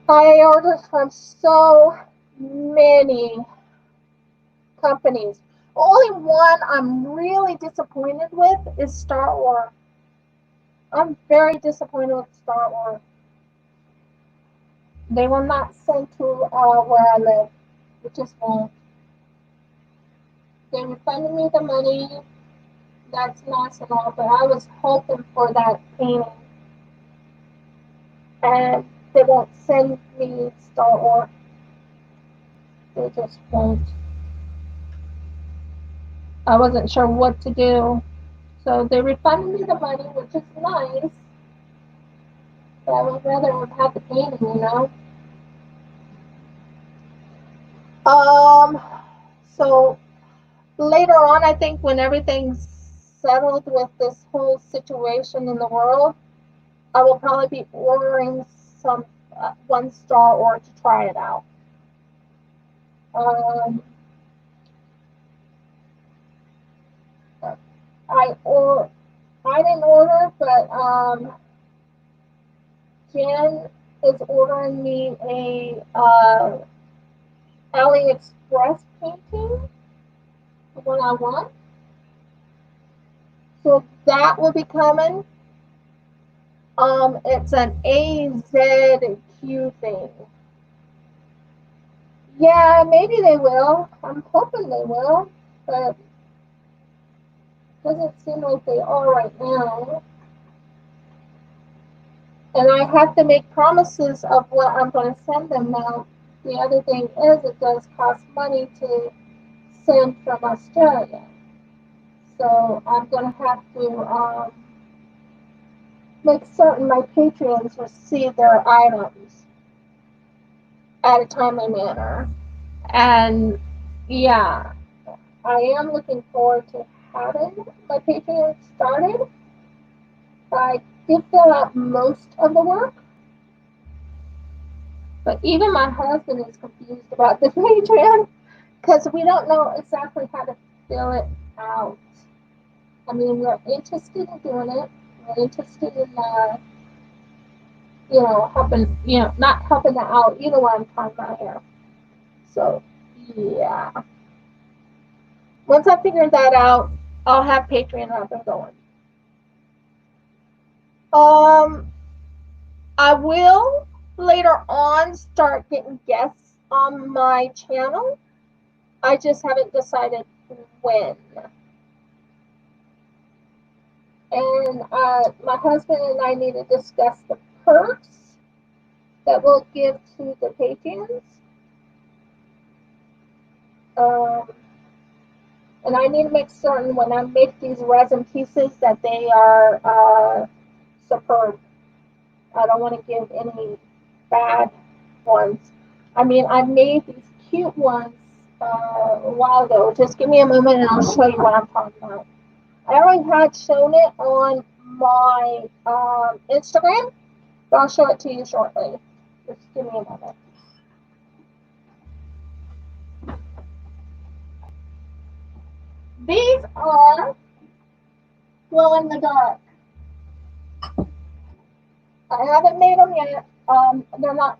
I ordered from so many companies. Only one I'm really disappointed with is Star Wars. I'm very disappointed with Star Wars. They will not send to where I live. It just won't. They refunded me the money. That's nice and all, but I was hoping for that painting, and they won't send me Star Wars. They just won't. I wasn't sure what to do, so they refunded me the money, which is nice. But I would rather have had the painting, you know. Um, so later on, I think when everything's settled with this whole situation in the world, I will probably be ordering some one Star or to try it out. Um, I or I didn't order, but Jen is ordering me a AliExpress painting. when I want. So that will be coming. It's an AZQ thing. Yeah, maybe they will. I'm hoping they will, but it doesn't seem like they are right now. And I have to make promises of what I'm going to send them now. The other thing is, it does cost money to send from Australia. So I'm going to have to make certain my patrons receive their items at a timely manner. And yeah, I am looking forward to having my Patreon started. I did fill out most of the work, but even my husband is confused about the Patreon because we don't know exactly how to fill it out. I mean, we're interested in doing it. We're interested in, helping, not helping out. You know what I'm talking about here. So, yeah. Once I figure that out, I'll have Patreon up and going. I will later on start getting guests on my channel. I just haven't decided when. And my husband and I need to discuss the perks that we'll give to the patrons. Um, and I need to make certain when I make these resin pieces that they are superb. I don't want to give any bad ones. I mean, I made these cute ones a while ago. Just give me a moment and I'll show you what I'm talking about. I already had shown it on my Instagram, but I'll show it to you shortly. Just give me a moment. These are glow in the dark. I haven't made them yet. They're not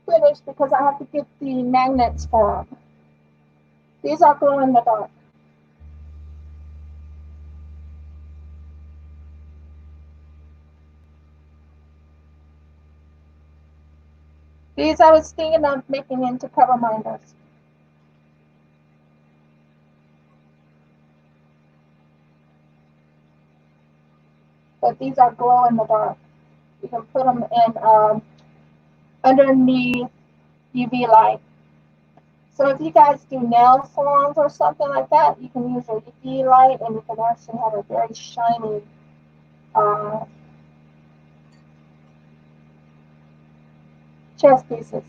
finished because I have to get the magnets for them. These are glow in the dark. These I was thinking of making into cover minders. But these are glow in the dark. You can put them in underneath UV light. So if you guys do nail salons or something like that, you can use a UV light and you can actually have a very shiny uh, chest pieces.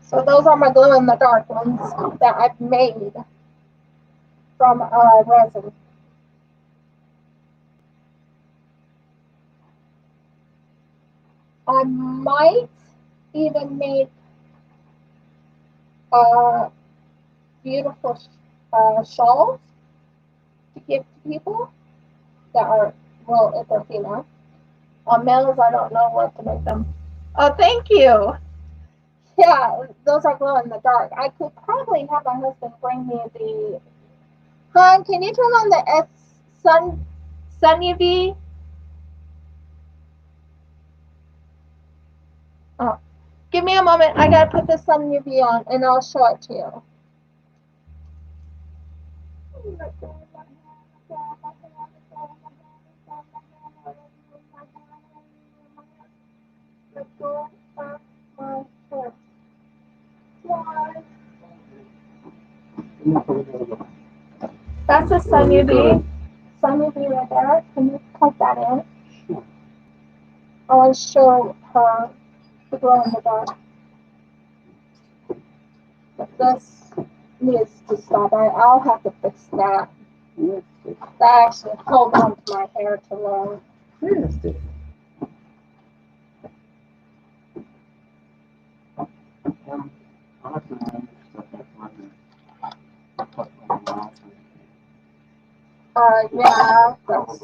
So those are my glow in the dark ones that I've made from resin. I might even make uh, beautiful shawls to give to people that are, well, if they're female. On males, I don't know what to make them. Oh, thank you. Yeah, those are glow in the dark. I could probably have my husband bring me the. Hon, can you turn on the sun UV? Oh, give me a moment. I gotta put the sun UV on, and I'll show it to you. That's a sun UV. Sun UV right there. Can you plug that in? I want to show her the glow in the dark. But this needs to stop. I'll have to fix that. That actually hold on to my hair too long. Yeah, that's,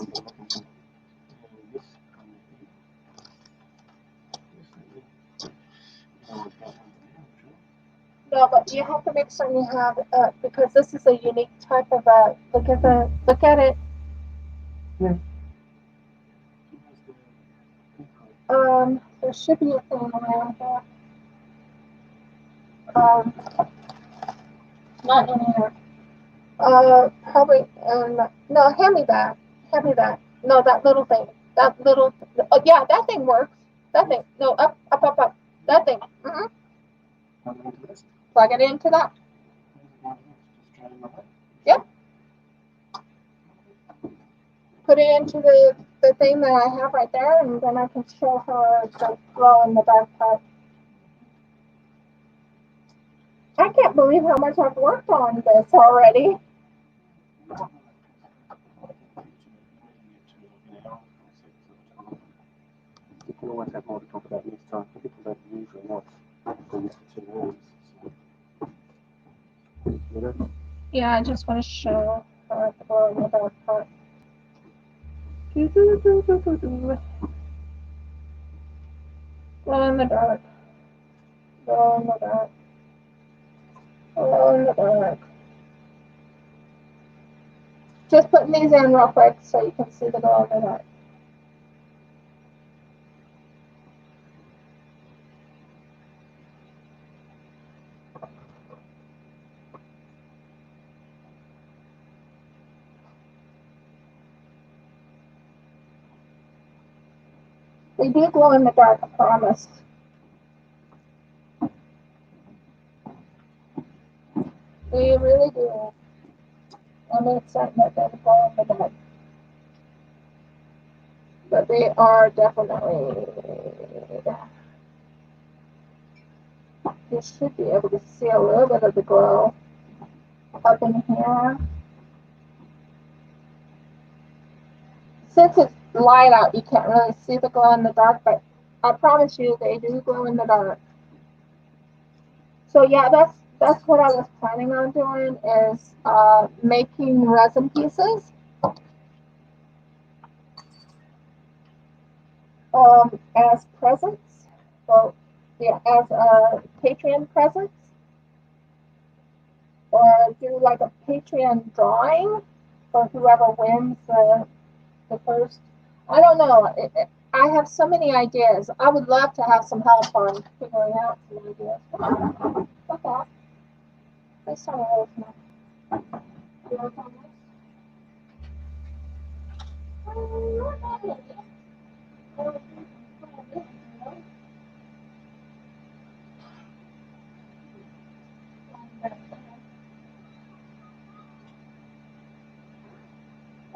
no, but you have to make sure you have, because this is a unique type of, look at it. There should be a thing around here. Not in here. Probably, no, hand me that. Hand me that. No, that little thing. That little, oh, yeah, that thing works. That thing. No, up, up, up, up. That thing. Plug it into that. Yep. Put it into the thing that I have right there, and then I can show her the glow in the dark part. I can't believe how much I've worked on this already. You can always have more to talk about next time because that's usually not for this for 2 hours. So. Yeah, I just want to show her the glow in the dark part. Glow in the dark. Glow in the dark. Glow in the dark. Just putting these in real quick so you can see the glow in the dark. They do glow in the dark, I promise. They really do. I'm excited that they glow in the dark. But they are definitely, you should be able to see a little bit of the glow up in here. Since it's light out, you can't really see the glow in the dark, but I promise you they do glow in the dark. So yeah, that's what I was planning on doing is making resin pieces as presents. Well, yeah, as Patreon presents, or do like a Patreon drawing for whoever wins the first. I don't know. I have so many ideas. I would love to have some help on figuring out some ideas. Come on, look out. They start away from me. You work on this?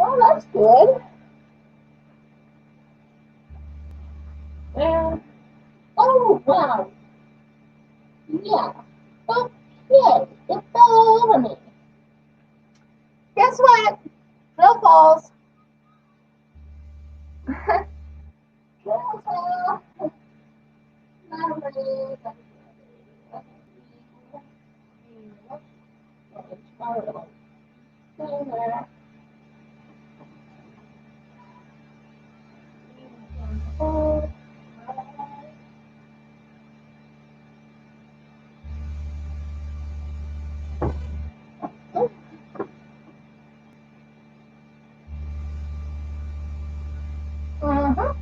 Oh, that's good. And oh wow, yeah. Okay, it fell over me. Guess what? Drill balls. Drill ball. Uh-huh.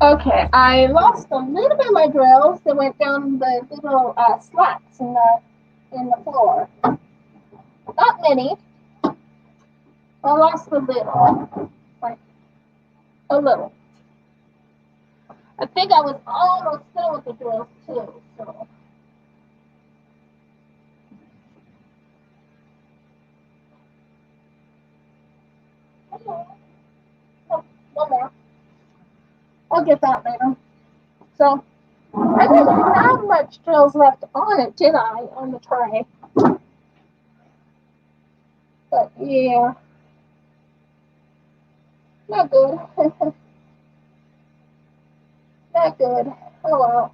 Okay, I lost a little bit of my drills. They went down the little slats in the floor. Not many. I lost a little, like a little. I think I was almost done with the drills too. So. Oh, one more. I'll get that later. So I didn't have much drills left on it, did I? On the tray. But yeah, not good. Not good. Oh well.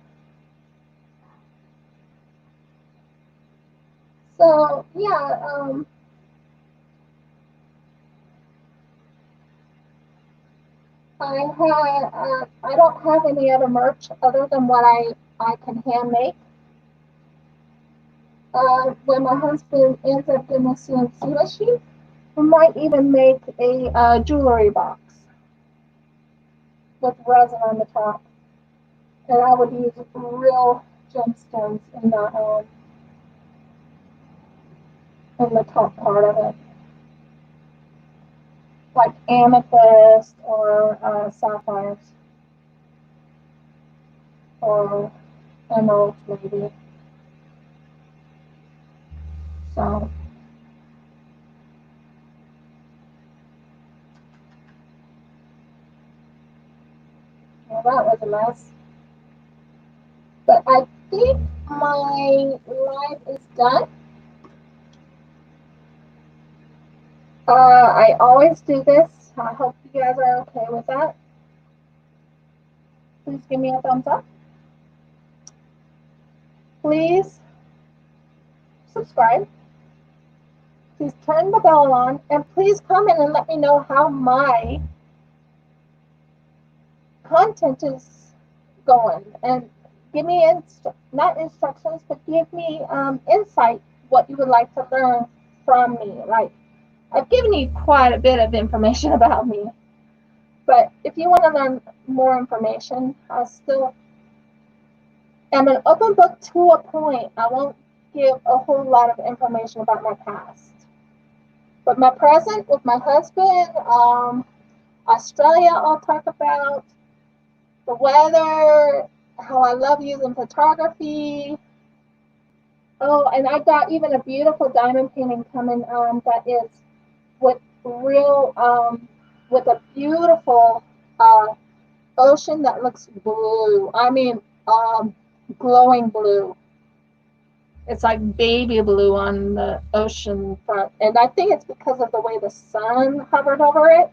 So yeah, I don't have any other merch other than what I can hand make. When my husband ends up in the CNC machine, we might even make a jewelry box with resin on the top, and I would use real gemstones in the top part of it, like amethyst or sapphires or emeralds maybe. So well, that was a mess. But I think my live is done. I always do this. I hope you guys are okay with that. Please give me a thumbs up. Please subscribe. Please turn the bell on. And please comment and let me know how my content is going. And give me, not instructions, but give me insight, what you would like to learn from me. Like, I've given you quite a bit of information about me. But if you want to learn more information, I still am an open book to a point. I won't give a whole lot of information about my past. But my present with my husband, Australia, I'll talk about the weather, how I love using photography. Oh, and I got even a beautiful diamond painting coming that is with real, with a beautiful ocean that looks blue. I mean, glowing blue. It's like baby blue on the ocean front. And I think it's because of the way the sun hovered over it.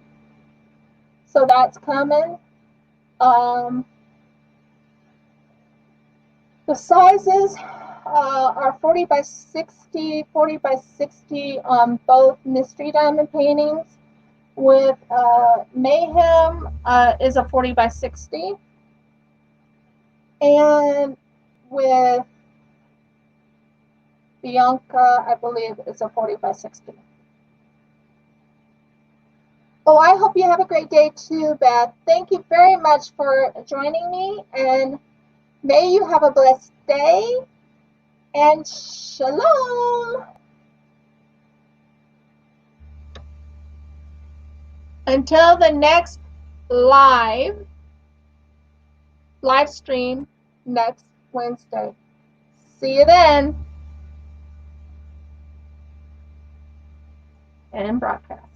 So that's coming. The sizes are 40 by 60, 40 by 60 on both mystery diamond paintings. With Mayhem is a 40 by 60. And with Bianca, I believe, is a 40 by 60. Oh, I hope you have a great day too, Beth. Thank you very much for joining me, and may you have a blessed day, and shalom. Until the next live stream next Wednesday. See you then. And broadcast.